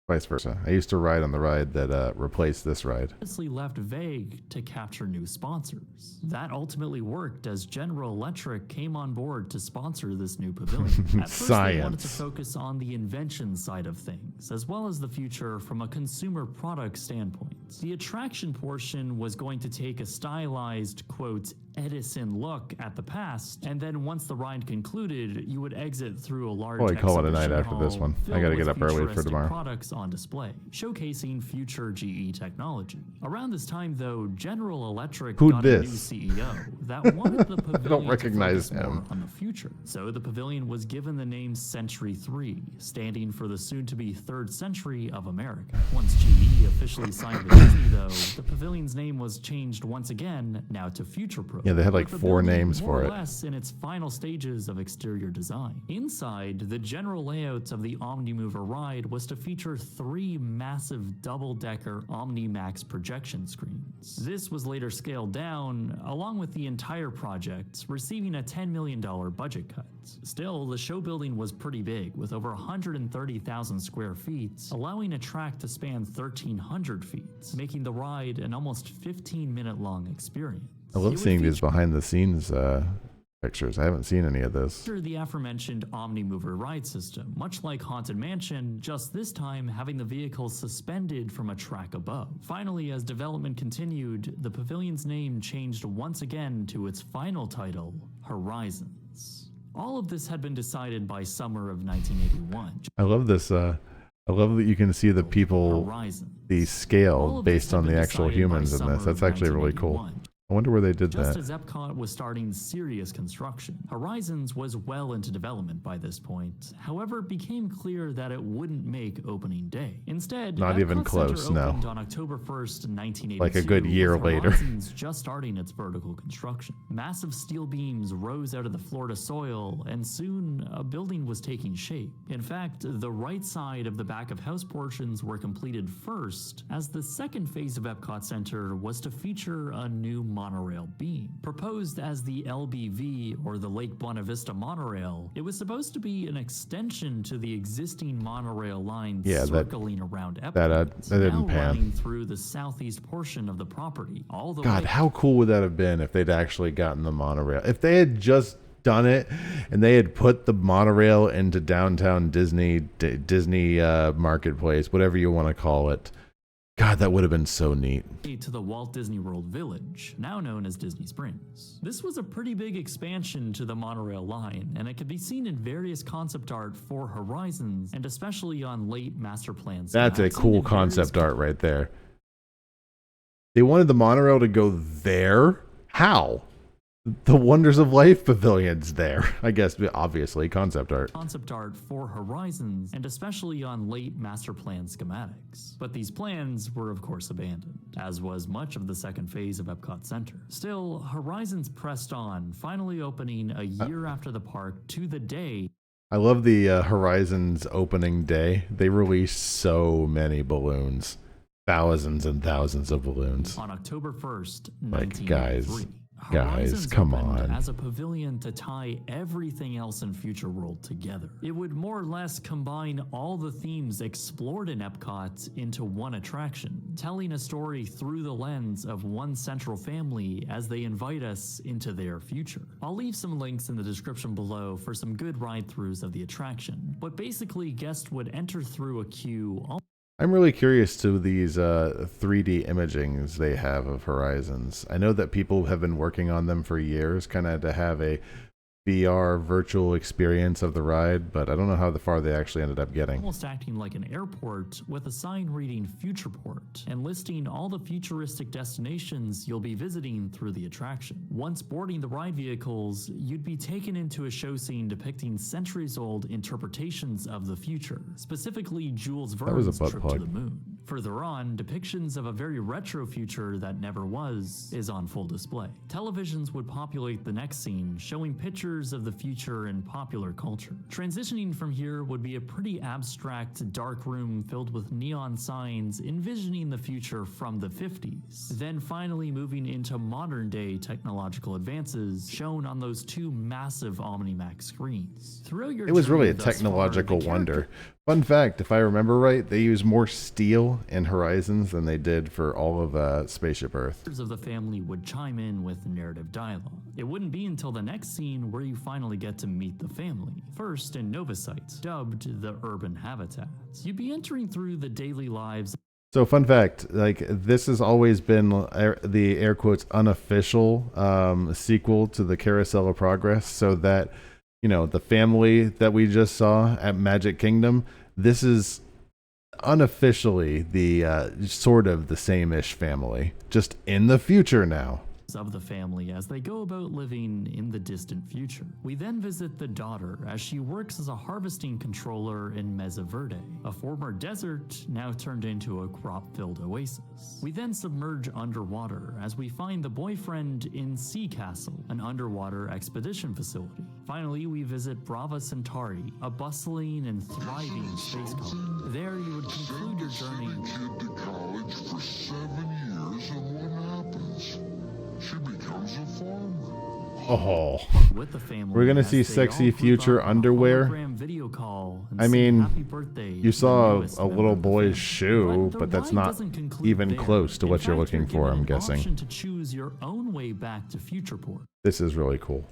Vice versa. I used to ride on the ride that replaced this ride. Honestly left vague to capture new sponsors. That ultimately worked as General Electric came on board to sponsor this new pavilion. At first, they wanted to focus on the invention side of things, as well as the future from a consumer product standpoint. The attraction portion was going to take a stylized, quote, Edison look at the past, and then once the ride concluded, you would exit through a large Probably call it a night exhibition after this hall one. I filled gotta with get up early for futuristic tomorrow. Products on display, showcasing future GE technology. Around this time, though, General Electric Who'd got this? a new CEO that wanted the pavilion I don't recognize to focus more him. on the future. So the pavilion was given the name Century 3, standing for the soon-to-be third century of America. Once GE officially signed with Disney, though, the pavilion's name was changed once again, now to Future Pro. Yeah, they had like with the 4 building names more for or it. less in its final stages of exterior design. Inside, the general layout of the Omnimover ride was to feature 3 massive double-decker OmniMax projection screens. This was later scaled down, along with the entire project, receiving a $10 million budget cut. Still, the show building was pretty big, with over 130,000 square feet, allowing a track to span 1,300 feet, making the ride an almost 15-minute long experience. I love seeing these behind the scenes pictures. I haven't seen any of this. Feature the aforementioned Omnimover ride system, much like Haunted Mansion, just this time having the vehicles suspended from a track above. Finally, as development continued, the pavilion's name changed once again to its final title, Horizons. All of this had been decided by summer of 1981. I love this. I love that you can see the people, the scale based on the actual humans in this. That's actually really cool. I wonder where they did Just that. as Epcot was starting serious construction, Horizons was well into development by this point. However, it became clear that it wouldn't make opening day. Instead, Not Epcot even close, Center no. opened on October 1st, 1982. Like a good year with later. Horizons just starting its vertical construction. Massive steel beams rose out of the Florida soil, and soon a building was taking shape. In fact, the right side of the back of house portions were completed first, as the second phase of Epcot Center was to feature a new monorail beam. Proposed as the LBV, or the Lake Buena Vista monorail, it was supposed to be an extension to the existing monorail line circling around Epcot, that didn't now pan. running through the southeast portion of the property, all the God, way how cool would that have been if they'd actually gotten the monorail? If they had just done it and they had put the monorail into downtown Disney Marketplace, whatever you want to call it. God, that would have been so neat. to the Walt Disney World Village, now known as Disney Springs. This was a pretty big expansion to the monorail line, and it could be seen in various concept art for Horizons, and especially on late master plans. That's a cool concept art right there. They wanted the monorail to go there? How? The Wonders of Life pavilion's there. I guess, obviously, concept art. Concept art for Horizons, and especially on late master plan schematics. But these plans were of course abandoned, as was much of the second phase of Epcot Center. Still, Horizons pressed on, finally opening a year after the park to the day. I love the Horizons opening day. They released so many balloons. Thousands and thousands of balloons. On October 1st, Like, 1983. guys, come on. As a pavilion to tie everything else in Future World together. It would more or less combine all the themes explored in Epcot into one attraction, telling a story through the lens of one central family as they invite us into their future. I'll leave some links in the description below for some good ride-throughs of the attraction, but basically guests would enter through a queue. I'm really curious to these 3D imagings they have of Horizons. I know that people have been working on them for years, kind of to have a VR virtual experience of the ride, but I don't know how far they actually ended up getting. Almost acting like an airport with a sign reading Futureport and listing all the futuristic destinations you'll be visiting through the attraction. Once boarding the ride vehicles, you'd be taken into a show scene depicting centuries-old interpretations of the future, specifically Jules Verne's trip to the moon. Further on, depictions of a very retro future that never was is on full display. Televisions would populate the next scene, showing pictures of the future in popular culture. Transitioning from here would be a pretty abstract dark room filled with neon signs envisioning the future from the 50s. Then finally moving into modern day technological advances shown on those two massive OmniMax screens. Throughout your It was really a journey thus technological far, wonder. Fun fact, if I remember right, they use more steel in Horizons than they did for all of Spaceship Earth. Members of the family would chime in with narrative dialogue. It wouldn't be until the next scene where you finally get to meet the family. First in Novosite, dubbed the Urban Habitats. You'd be entering through the daily lives. So fun fact, like this has always been the air quotes unofficial sequel to the Carousel of Progress, so that, you know, the family that we just saw at Magic Kingdom, this is unofficially the sort of the same-ish family, just in the future now. Of the family as they go about living in the distant future. We then visit the daughter as she works as a harvesting controller in Mesa Verde, a former desert now turned into a crop-filled oasis. We then submerge underwater as we find the boyfriend in Sea Castle, an underwater expedition facility. Finally, we visit Brava Centauri, a bustling and thriving space colony. There you would conclude your journey. Kid to college for 7 years, and what happens? She becomes a farmer. Oh, With the family, we're gonna as see they sexy all group future up on a underwear. hologram video call and I sing mean, happy birthday you to the saw newest a member little of the boy's family. shoe, but that's the not ride doesn't conclude even there. close to In what you're fact, looking for, given I'm an guessing. option to choose your own way back to Futureport. This is really cool.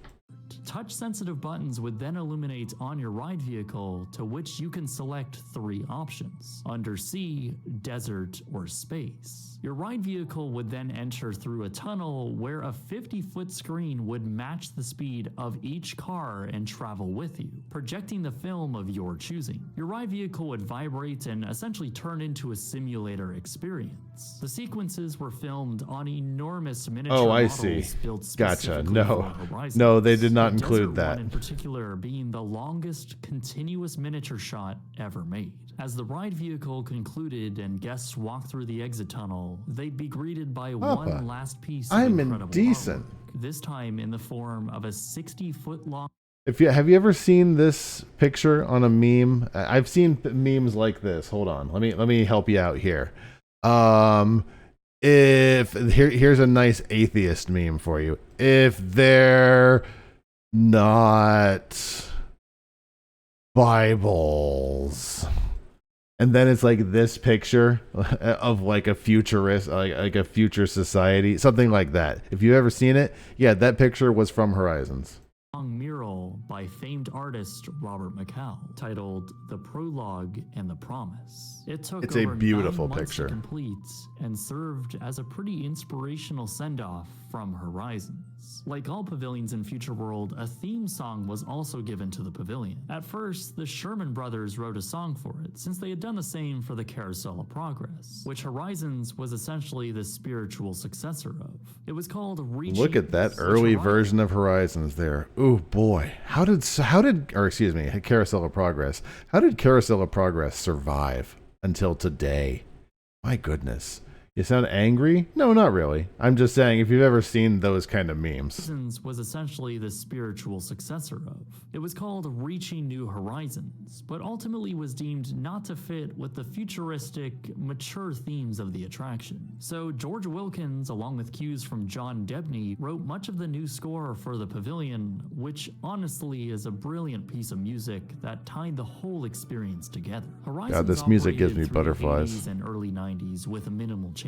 Touch-sensitive buttons would then illuminate on your ride vehicle, to which you can select 3 options: undersea, desert, or space. Your ride vehicle would then enter through a tunnel where a 50-foot screen would match the speed of each car and travel with you, projecting the film of your choosing. Your ride vehicle would vibrate and essentially turn into a simulator experience. The sequences were filmed on enormous miniature Oh, I models see. built Gotcha. specifically No, for Horizons. no, they did not The include desert that. one in particular being the longest continuous miniature shot ever made. As the ride vehicle concluded and guests walked through the exit tunnel, they'd be greeted by Papa, one last piece of I'm incredible indecent. artwork, this time in the form of a 60-foot long Have you ever seen this picture on a meme? I've seen memes like this. Hold on, let me help you out here. If here's a nice atheist meme for you. If they're not Bibles, and then it's like this picture of like a futurist, like a future society, something like that. If you've ever seen it, yeah, that picture was from Horizons. mural by famed artist Robert McCall titled The Prologue and the Promise. It took It's a over beautiful 9 months to picture. complete and served as a pretty inspirational send-off from Horizons. Like all pavilions in Future World, a theme song was also given to the pavilion. At first, the Sherman brothers wrote a song for it, since they had done the same for the Carousel of Progress, which Horizons was essentially the spiritual successor of. It was called Reaching. Look at that which early Horizons version of Horizons there. Ooh boy, how did Carousel of Progress? How did Carousel of Progress survive until today? My goodness. You sound angry? No, not really. I'm just saying, if you've ever seen those kind of memes. Horizons was essentially the spiritual successor of. It was called Reaching New Horizons, but ultimately was deemed not to fit with the futuristic, mature themes of the attraction. So George Wilkins, along with cues from John Debney, wrote much of the new score for the pavilion, which honestly is a brilliant piece of music that tied the whole experience together. Horizons God, this music gives me operated through the butterflies. 80s and early 90s with minimal changes.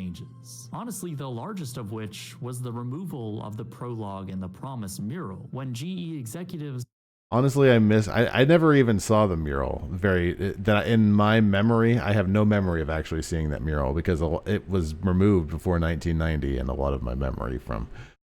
Honestly, the largest of which was the removal of the Prologue and the Promise mural, when GE executives Honestly, I never even saw the mural. In my memory, I have no memory of actually seeing that mural because it was removed before 1990 and a lot of my memory from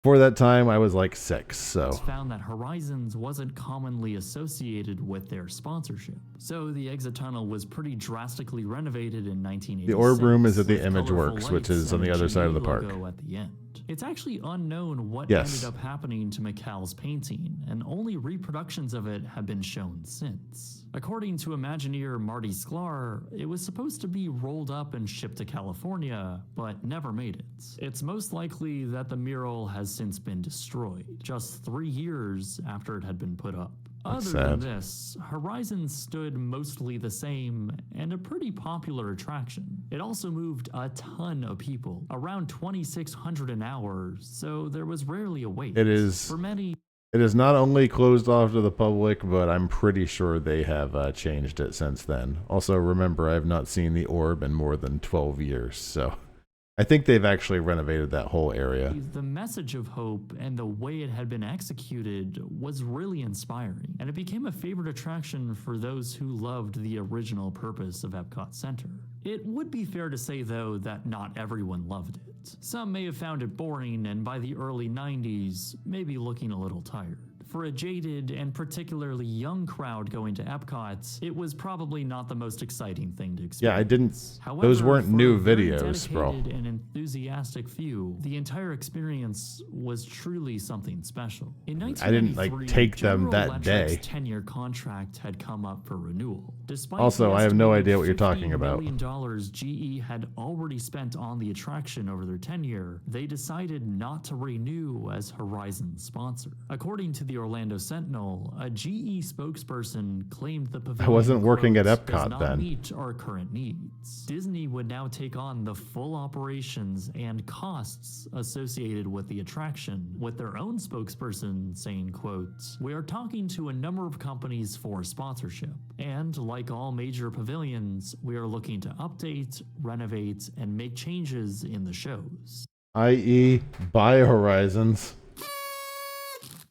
For that time, I was like 6, so. Found that Horizons wasn't commonly associated with their sponsorship. So the exit tunnel was pretty drastically renovated in 1986. The orb room is at the with Image colorful Works, which lights is on and the a other side of the GE park. logo at the end. It's actually unknown what Yes. ended up happening to McCall's painting, and only reproductions of it have been shown since. According to Imagineer Marty Sklar, it was supposed to be rolled up and shipped to California, but never made it. It's most likely that the mural has since been destroyed, just 3 years after it had been put up. That's Other than sad. this, Horizon stood mostly the same and a pretty popular attraction. It also moved a ton of people, around 2,600 an hour, so there was rarely a wait. It is. For many, It is not only closed off to the public, but I'm pretty sure they have changed it since then. Also, remember, I have not seen the orb in more than 12 years, so I think they've actually renovated that whole area. the message of hope and the way it had been executed was really inspiring, and it became a favorite attraction for those who loved the original purpose of Epcot Center. It would be fair to say, though, that not everyone loved it. Some may have found it boring, and by the early 90s, maybe looking a little tired. For a jaded and particularly young crowd going to Epcot, it was probably not the most exciting thing to experience. Yeah, I didn't. However, Those weren't for new a very videos, bro. dedicated and enthusiastic few, the entire experience was truly something special. In I didn't 1993, take them General that Electric's day. 10-year contract had come up for renewal. Despite Also, the I have no estimated idea what you're talking $50 about. million GE had already spent on the attraction over their tenure, they decided not to renew as Horizon's sponsor. According to the Orlando Sentinel, a GE spokesperson claimed the pavilion, wasn't working at quote, "does Epcot not then." meet our current needs. Disney would now take on the full operations and costs associated with the attraction, with their own spokesperson saying, quote, "We are talking to a number of companies for sponsorship, and like all major pavilions, we are looking to update, renovate, and make changes in the shows." I.e., buy Horizons.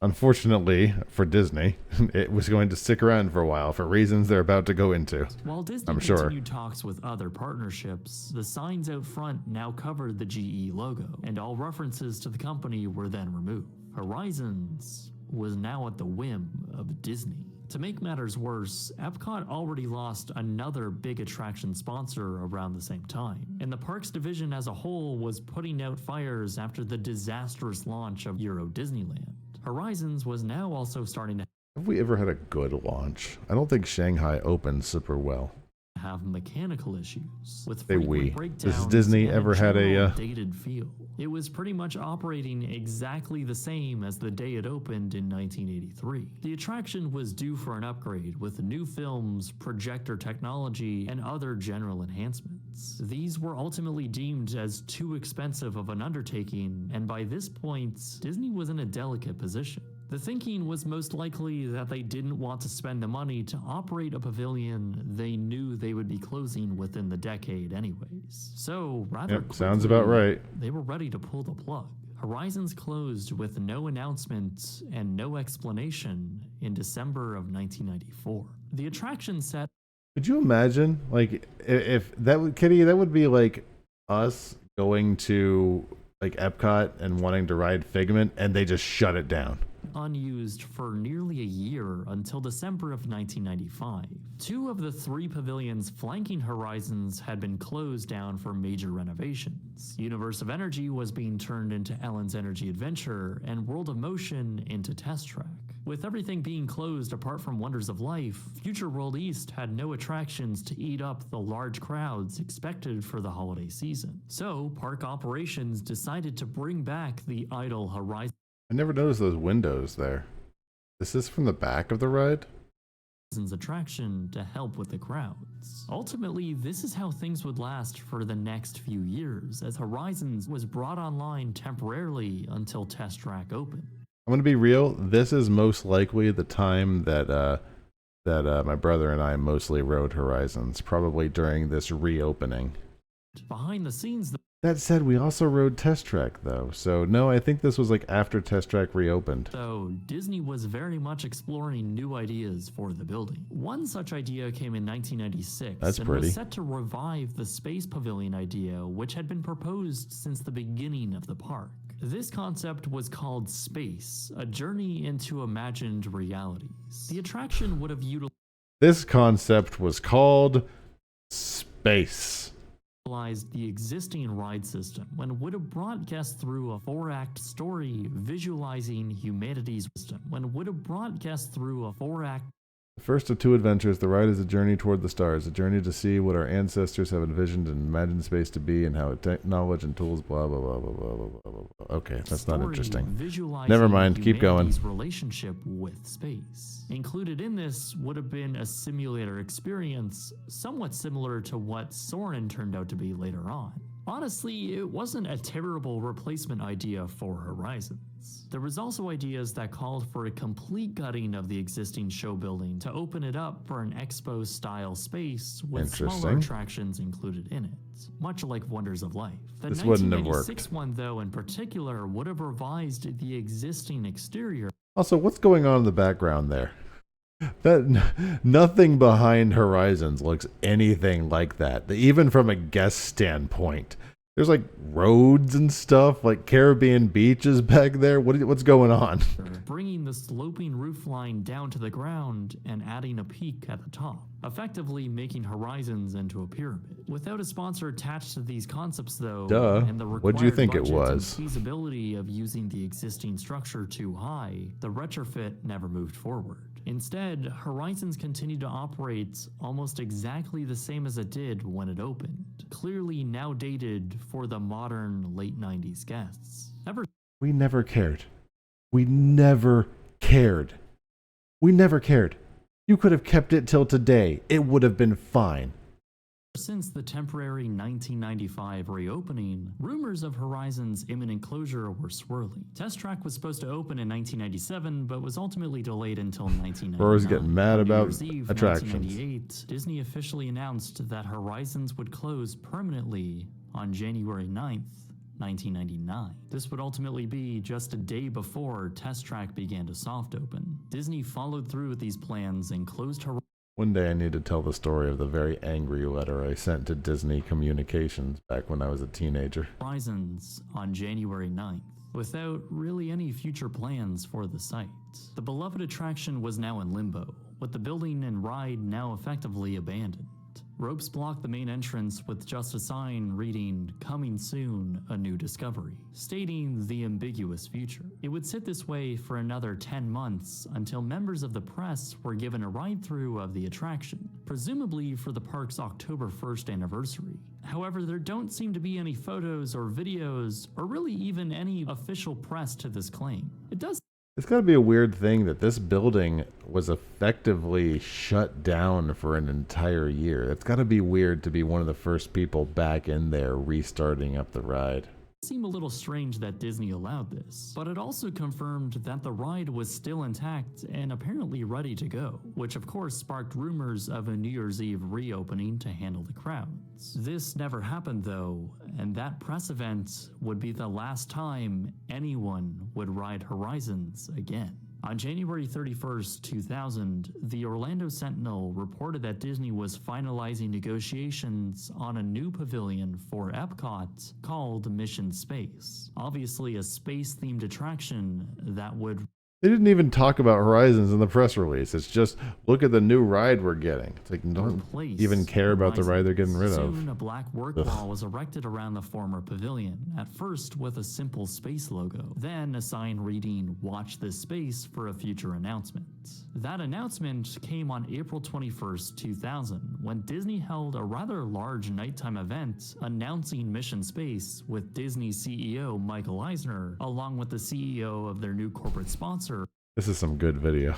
Unfortunately for Disney, it was going to stick around for a while for reasons they're about to go into. While Disney I'm sure. continued talks with other partnerships, the signs out front now covered the GE logo, and all references to the company were then removed. Horizons was now at the whim of Disney. To make matters worse, Epcot already lost another big attraction sponsor around the same time, and the parks division as a whole was putting out fires after the disastrous launch of Euro Disneyland. Horizons was now also starting to Have we ever had a good launch? I don't think Shanghai opened super well. have mechanical issues with Say frequent we. breakdowns Does Disney and ever had a, general dated feel. It was pretty much operating exactly the same as the day it opened in 1983. The attraction was due for an upgrade with new films, projector technology, and other general enhancements. These were ultimately deemed as too expensive of an undertaking, and by this point, Disney was in a delicate position. The thinking was most likely that they didn't want to spend the money to operate a pavilion they knew they would be closing within the decade anyways. So, rather Yep, sounds about quickly, right. they were ready to pull the plug. Horizons closed with no announcement and no explanation in December of 1994. The attraction set Could you imagine, like, if that would, Kitty, that would be like us going to like Epcot and wanting to ride Figment, and they just shut it down. unused for nearly a year until December of 1995. 2 of the 3 pavilions flanking Horizons had been closed down for major renovations. Universe of Energy was being turned into Ellen's Energy Adventure and World of Motion into Test Track. With everything being closed apart from Wonders of Life, Future World East had no attractions to eat up the large crowds expected for the holiday season. So, park operations decided to bring back the idle Horizons I never noticed those windows there. This is from the back of the ride? attraction to help with the crowds. Ultimately, this is how things would last for the next few years, as Horizons was brought online temporarily until Test Track opened. I'm gonna be real. This is most likely the time that my brother and I mostly rode Horizons, probably during this reopening. Behind the scenes, That said, we also rode Test Track though, so no, I think this was like after Test Track reopened. though, Disney was very much exploring new ideas for the building. One such idea came in 1996 That's and pretty. was set to revive the Space Pavilion idea, which had been proposed since the beginning of the park. This concept was called Space, a journey into imagined realities. The attraction would have utilized This concept was called Space. the existing ride system and would have brought guests through a 4-act story visualizing humanity's system. The first of 2 adventures, the ride is a journey toward the stars, a journey to see what our ancestors have envisioned and imagined space to be and how knowledge and tools, blah, blah, blah, blah, blah, blah, blah, blah. Okay, that's not interesting. Never mind, keep going. Relationship with space. Included in this would have been a simulator experience, somewhat similar to what Soarin' turned out to be later on. Honestly, it wasn't a terrible replacement idea for Horizons. There was also ideas that called for a complete gutting of the existing show building to open it up for an expo-style space with smaller attractions included in it, much like Wonders of Life. The This wouldn't have 1996 worked. one, though, in particular, would have revised the existing exterior. Also, what's going on in the background there? Nothing behind Horizons looks anything like that. Even from a guest standpoint, there's like roads and stuff, like Caribbean beaches back there. What's going on? Bringing the sloping roofline down to the ground and adding a peak at the top, effectively making Horizons into a pyramid. Without a sponsor attached to these concepts, though, and the What'd you think it required was? budgets and feasibility of using the existing structure too high, the retrofit never moved forward. Instead, Horizons continued to operate almost exactly the same as it did when it opened, clearly now dated for the modern late 90s guests. We never cared. We never cared. We never cared. You could have kept it till today. It would have been fine. Since the temporary 1995 reopening, rumors of Horizon's imminent closure were swirling. Test Track was supposed to open in 1997, but was ultimately delayed until 1999. Rory's getting mad On New about Year's Eve, attractions. 1998, Disney officially announced that Horizons would close permanently on January 9th, 1999. This would ultimately be just a day before Test Track began to soft open. Disney followed through with these plans and closed Horizons. One day I need to tell the story of the very angry letter I sent to Disney Communications back when I was a teenager. Horizons on January 9th, without really any future plans for the site. The beloved attraction was now in limbo, with the building and ride now effectively abandoned. Ropes blocked the main entrance with just a sign reading, "Coming soon, a new discovery," stating the ambiguous future. It would sit this way for another 10 months until members of the press were given a ride-through of the attraction, presumably for the park's October 1st anniversary. However, there don't seem to be any photos or videos, or really even any official press to this claim. It's got to be a weird thing that this building was effectively shut down for an entire year. It's got to be weird to be one of the first people back in there restarting up the ride. It seemed a little strange that Disney allowed this, but it also confirmed that the ride was still intact and apparently ready to go, which of course sparked rumors of a New Year's Eve reopening to handle the crowds. This never happened though, and that press event would be the last time anyone would ride Horizons again. On January 31st, 2000, the Orlando Sentinel reported that Disney was finalizing negotiations on a new pavilion for Epcot called Mission Space. Obviously a space-themed attraction that would... They didn't even talk about Horizons in the press release. It's just, look at the new ride we're getting. It's like, don't even care about the ride they're getting rid of. Soon, a black work wall was erected around the former pavilion, at first with a simple space logo, then a sign reading, "Watch this space for a future announcement." That announcement came on April 21st, 2000, when Disney held a rather large nighttime event announcing Mission Space with Disney CEO Michael Eisner, along with the CEO of their new corporate sponsor. This is some good video.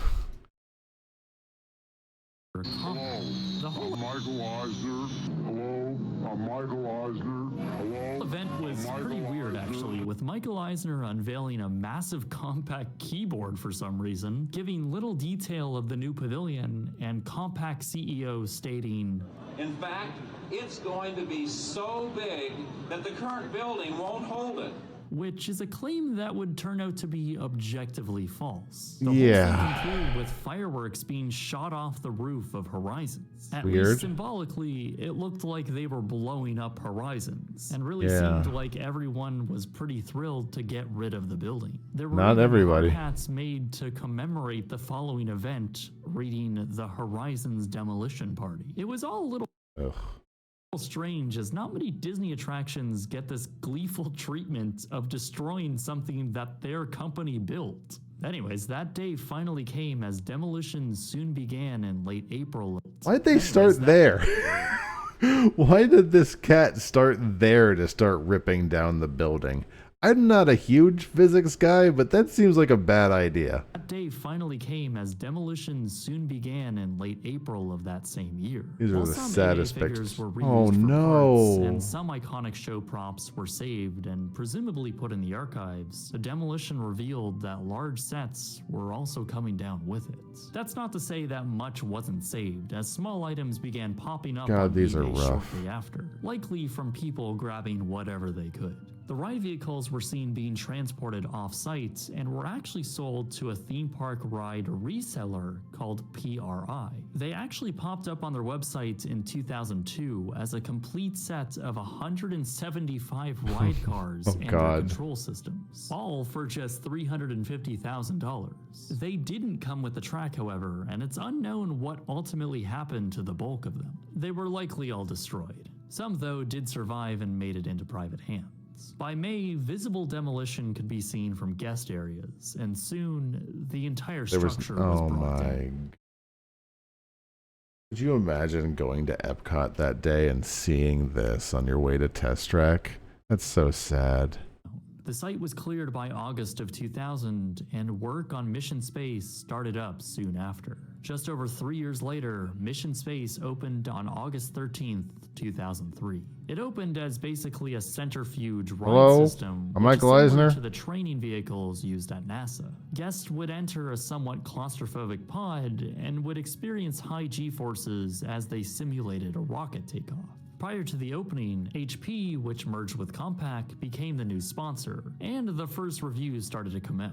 The whole Michael Eisner. Hello, I'm Michael Eisner. Hello. event was pretty weird actually, with Michael Eisner unveiling a massive compact keyboard for some reason, giving little detail of the new pavilion, and Compaq CEO stating, In fact, it's going to be so big that the current building won't hold it. which is a claim that would turn out to be objectively false. The Yeah. whole thing concluded with fireworks being shot off the roof of Horizons. At Weird. least symbolically, it looked like they were blowing up Horizons, and really Yeah. seemed like everyone was pretty thrilled to get rid of the building. There were Not even everybody. hard hats made to commemorate the following event, reading the Horizons Demolition Party. It was all a little Ugh. strange, as not many Disney attractions get this gleeful treatment of destroying something that their company built. Anyways, that day finally came as demolitions soon began in late April. Why'd they start there? Why did this cat start there to start ripping down the building? I'm not a huge physics guy, but that seems like a bad idea. That day finally came as demolitions soon began in late April of that same year. These are While the some saddest AA figures pictures. were reused Oh, for no. parts, and some iconic show props were saved and presumably put in the archives, the demolition revealed that large sets were also coming down with it. That's not to say that much wasn't saved, as small items began popping up God, on these are eBay rough. shortly after, likely from people grabbing whatever they could. The ride vehicles were seen being transported off-site and were actually sold to a theme park ride reseller called PRI. They actually popped up on their website in 2002 as a complete set of 175 ride cars Oh, and their God. control systems, all for just $350,000. They didn't come with the track, however, and it's unknown what ultimately happened to the bulk of them. They were likely all destroyed. Some, though, did survive and made it into private hands. By May, visible demolition could be seen from guest areas, and soon the entire structure was oh brought my. down. Could you imagine going to Epcot that day and seeing this on your way to Test Track? That's so sad. The site was cleared by August of 2000, and work on Mission Space started up soon after. Just over 3 years later, Mission Space opened on August 13th, 2003. It opened as basically a centrifuge ride Hello? system, I'm which is Michael similar Eisner. to the training vehicles used at NASA. Guests would enter a somewhat claustrophobic pod and would experience high G-forces as they simulated a rocket takeoff. Prior to the opening, HP, which merged with Compaq, became the new sponsor, and the first reviews started to come out.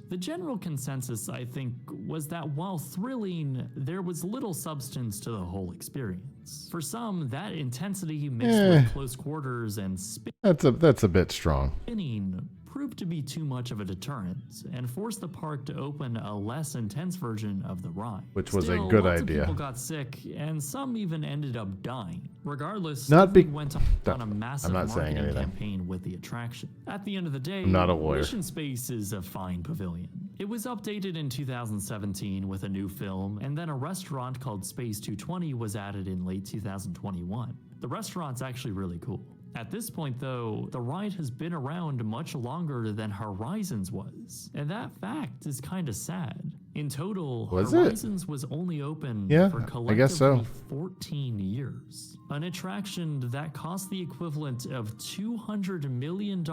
The general consensus, I think, was that while thrilling, there was little substance to the whole experience. For some, that intensity mixed with close quarters and That's a bit strong. spinning proved to be too much of a deterrent and forced the park to open a less intense version of the ride. Which was Still, a good lots idea. Of people got sick, and some even ended up dying. Regardless, Not Disney be- went on a massive I'm not saying marketing anything. campaign with the attraction. At the end of the day, I'm not a lawyer. Mission Space is a fine pavilion. It was updated in 2017 with a new film, and then a restaurant called Space 220 was added in late 2021. The restaurant's actually really cool. At this point, though, the ride has been around much longer than Horizons was, and that fact is kind of sad. In total, Was it? Horizons was only open Yeah, for I collectively guess so. 14 years. An attraction that cost the equivalent of $200 million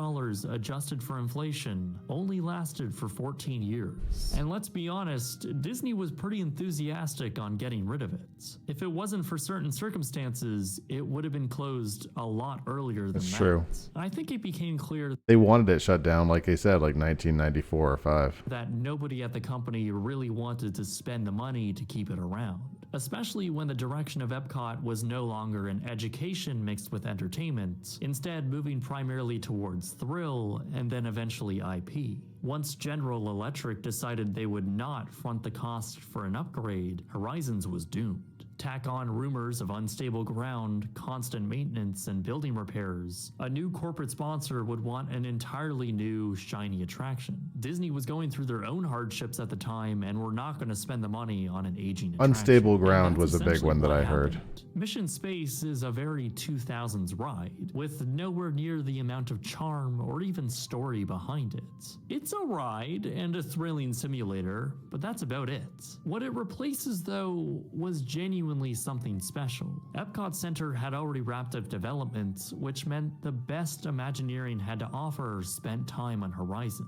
adjusted for inflation only lasted for 14 years. And let's be honest, Disney was pretty enthusiastic on getting rid of it. If it wasn't for certain circumstances, it would have been closed a lot earlier than That's that. true. I think it became clear They wanted it shut down, like they said, like 1994 or 5. that nobody at the company really wanted to spend the money to keep it around, especially when the direction of Epcot was no longer an education mixed with entertainment, instead moving primarily towards thrill and then eventually IP. Once General Electric decided they would not front the cost for an upgrade, Horizons was doomed. Tack on rumors of unstable ground, constant maintenance, and building repairs, a new corporate sponsor would want an entirely new, shiny attraction. Disney was going through their own hardships at the time and were not going to spend the money on an aging attraction. Unstable And ground that's was a big essentially one that what I heard. happened. Mission Space is a very 2000s ride, with nowhere near the amount of charm or even story behind it. It's a ride and a thrilling simulator, but that's about it. What it replaces, though, was genuinely something special. Epcot Center had already wrapped up development, which meant the best Imagineering had to offer spent time on Horizons.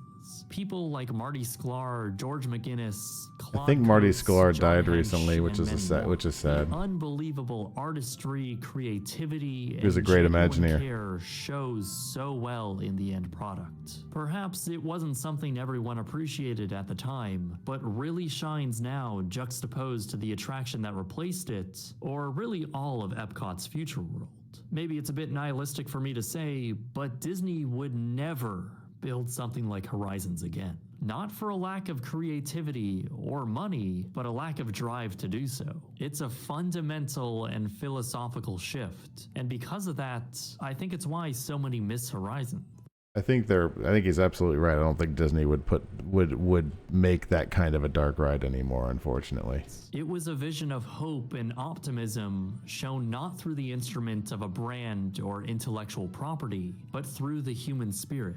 People like Marty Sklar, George McGinnis, I think Marty Coates, Sklar John died Hench, recently, which and is many more. which is sad. The unbelievable artistry, creativity, He was a and great genuine Imagineer. care shows so well in the end product. Perhaps it wasn't something everyone appreciated at the time, but really shines now juxtaposed to the attraction that replaced it, or really all of Epcot's future world. Maybe it's a bit nihilistic for me to say, but Disney would never build something like Horizons again. Not for a lack of creativity or money, but a lack of drive to do so. It's a fundamental and philosophical shift, and because of that, I think it's why so many miss Horizon. I think he's absolutely right. I don't think Disney would make that kind of a dark ride anymore, unfortunately. It was a vision of hope and optimism shown not through the instrument of a brand or intellectual property, but through the human spirit.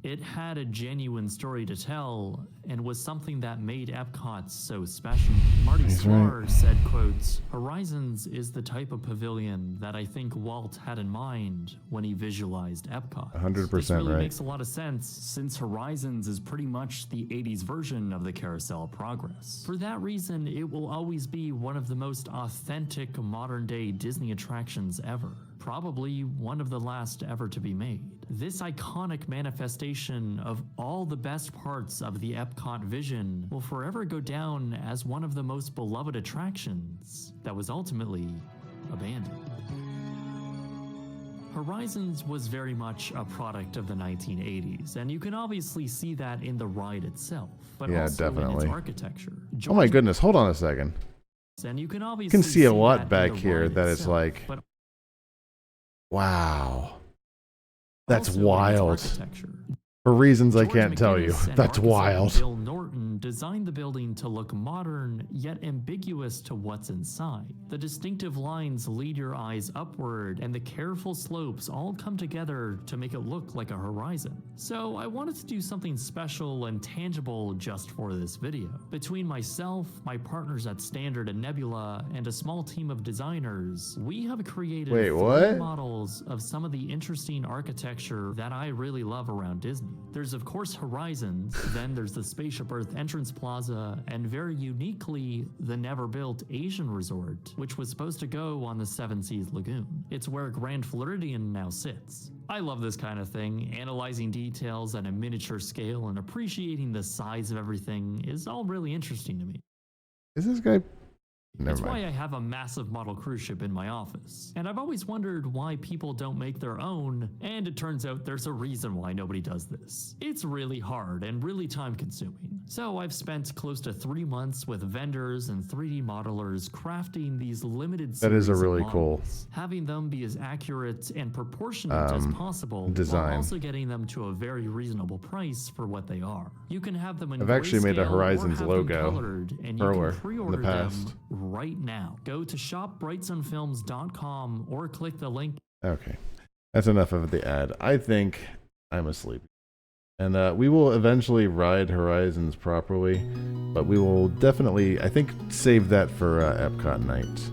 It had a genuine story to tell and was something that made Epcot so special. Marty Sklar said, quote, "Horizons is the type of pavilion that I think Walt had in mind when he visualized Epcot." 100% This really right. makes a lot of sense since Horizons is pretty much the 80s version of the Carousel of Progress. For that reason, it will always be one of the most authentic modern-day Disney attractions ever. Probably one of the last ever to be made. This iconic manifestation of all the best parts of the Epcot vision will forever go down as one of the most beloved attractions that was ultimately abandoned. Horizons was very much a product of the 1980s, and you can obviously see that in the ride itself, but Yeah, also in definitely. its architecture. Oh my goodness, hold on a second. And you can You obviously can see a that lot in back the here ride that it's itself, like, but wow. That's also in its wild. architecture. For reasons I George can't tell you. McGinnis and That's architect wild. Bill Norton designed the building to look modern, yet ambiguous to what's inside. The distinctive lines lead your eyes upward, and the careful slopes all come together to make it look like a horizon. So I wanted to do something special and tangible just for this video. Between myself, my partners at Standard and Nebula, and a small team of designers, we have created Wait, 3 what? models of some of the interesting architecture that I really love around Disney. There's of course Horizons, then there's the Spaceship Earth entrance plaza, and very uniquely, the never-built Asian resort, which was supposed to go on the Seven Seas Lagoon. It's where Grand Floridian now sits. I love this kind of thing. Analyzing details at a miniature scale and appreciating the size of everything is all really interesting to me. Is this guy? That's Never why mind. I have a massive model cruise ship in my office. And I've always wondered why people don't make their own, and it turns out there's a reason why nobody does this. It's really hard and really time consuming. So I've spent close to 3 months with vendors and 3D modelers crafting these limited That is a series of really cool models, having them be as accurate and proportionate as possible, design. while also getting them to a very reasonable price for what they are. You can have them in I've actually made a grayscale or Horizons have them logo colored, and you earlier can in pre-order the past. them right now. Go to shopbrightsonfilms.com or click the link. Okay, that's enough of the ad. I think I'm asleep. And we will eventually ride Horizons properly, but we will definitely, I think, save that for Epcot night.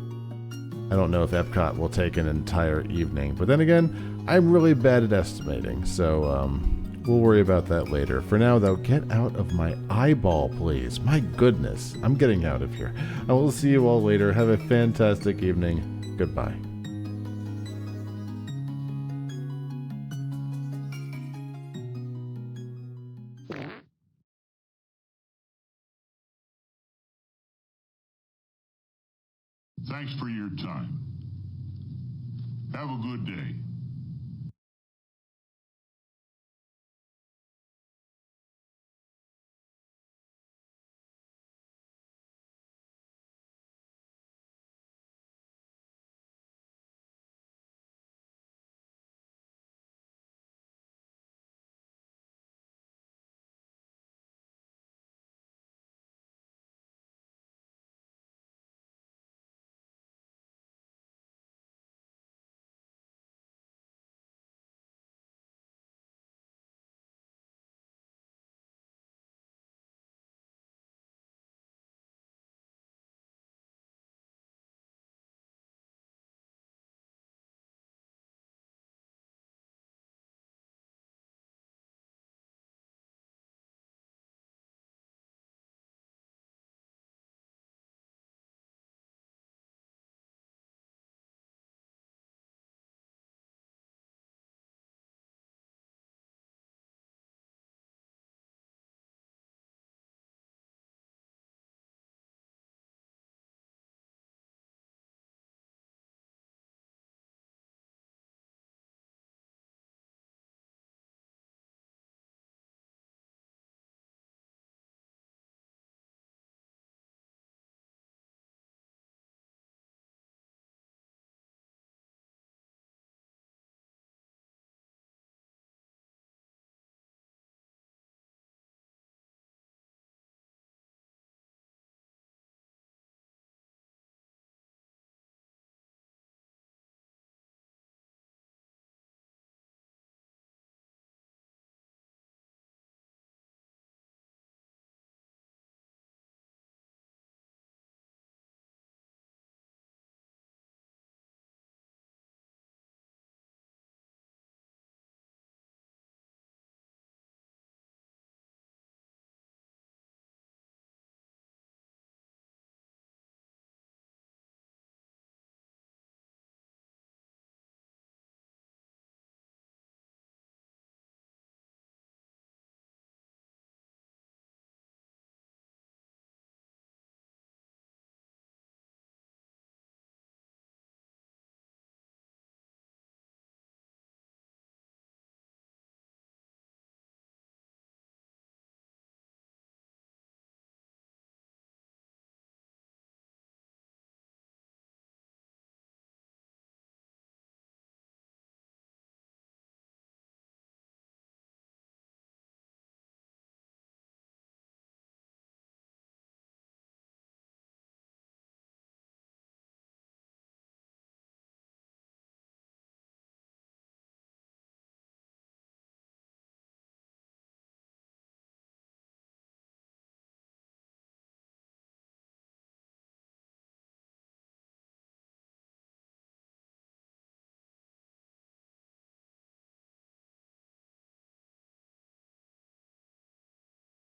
I don't know if Epcot will take an entire evening, but then again, I'm really bad at estimating, so we'll worry about that later. For now, though, get out of my eyeball, please. My goodness, I'm getting out of here. I will see you all later. Have a fantastic evening. Goodbye. Thanks for your time. Have a good day.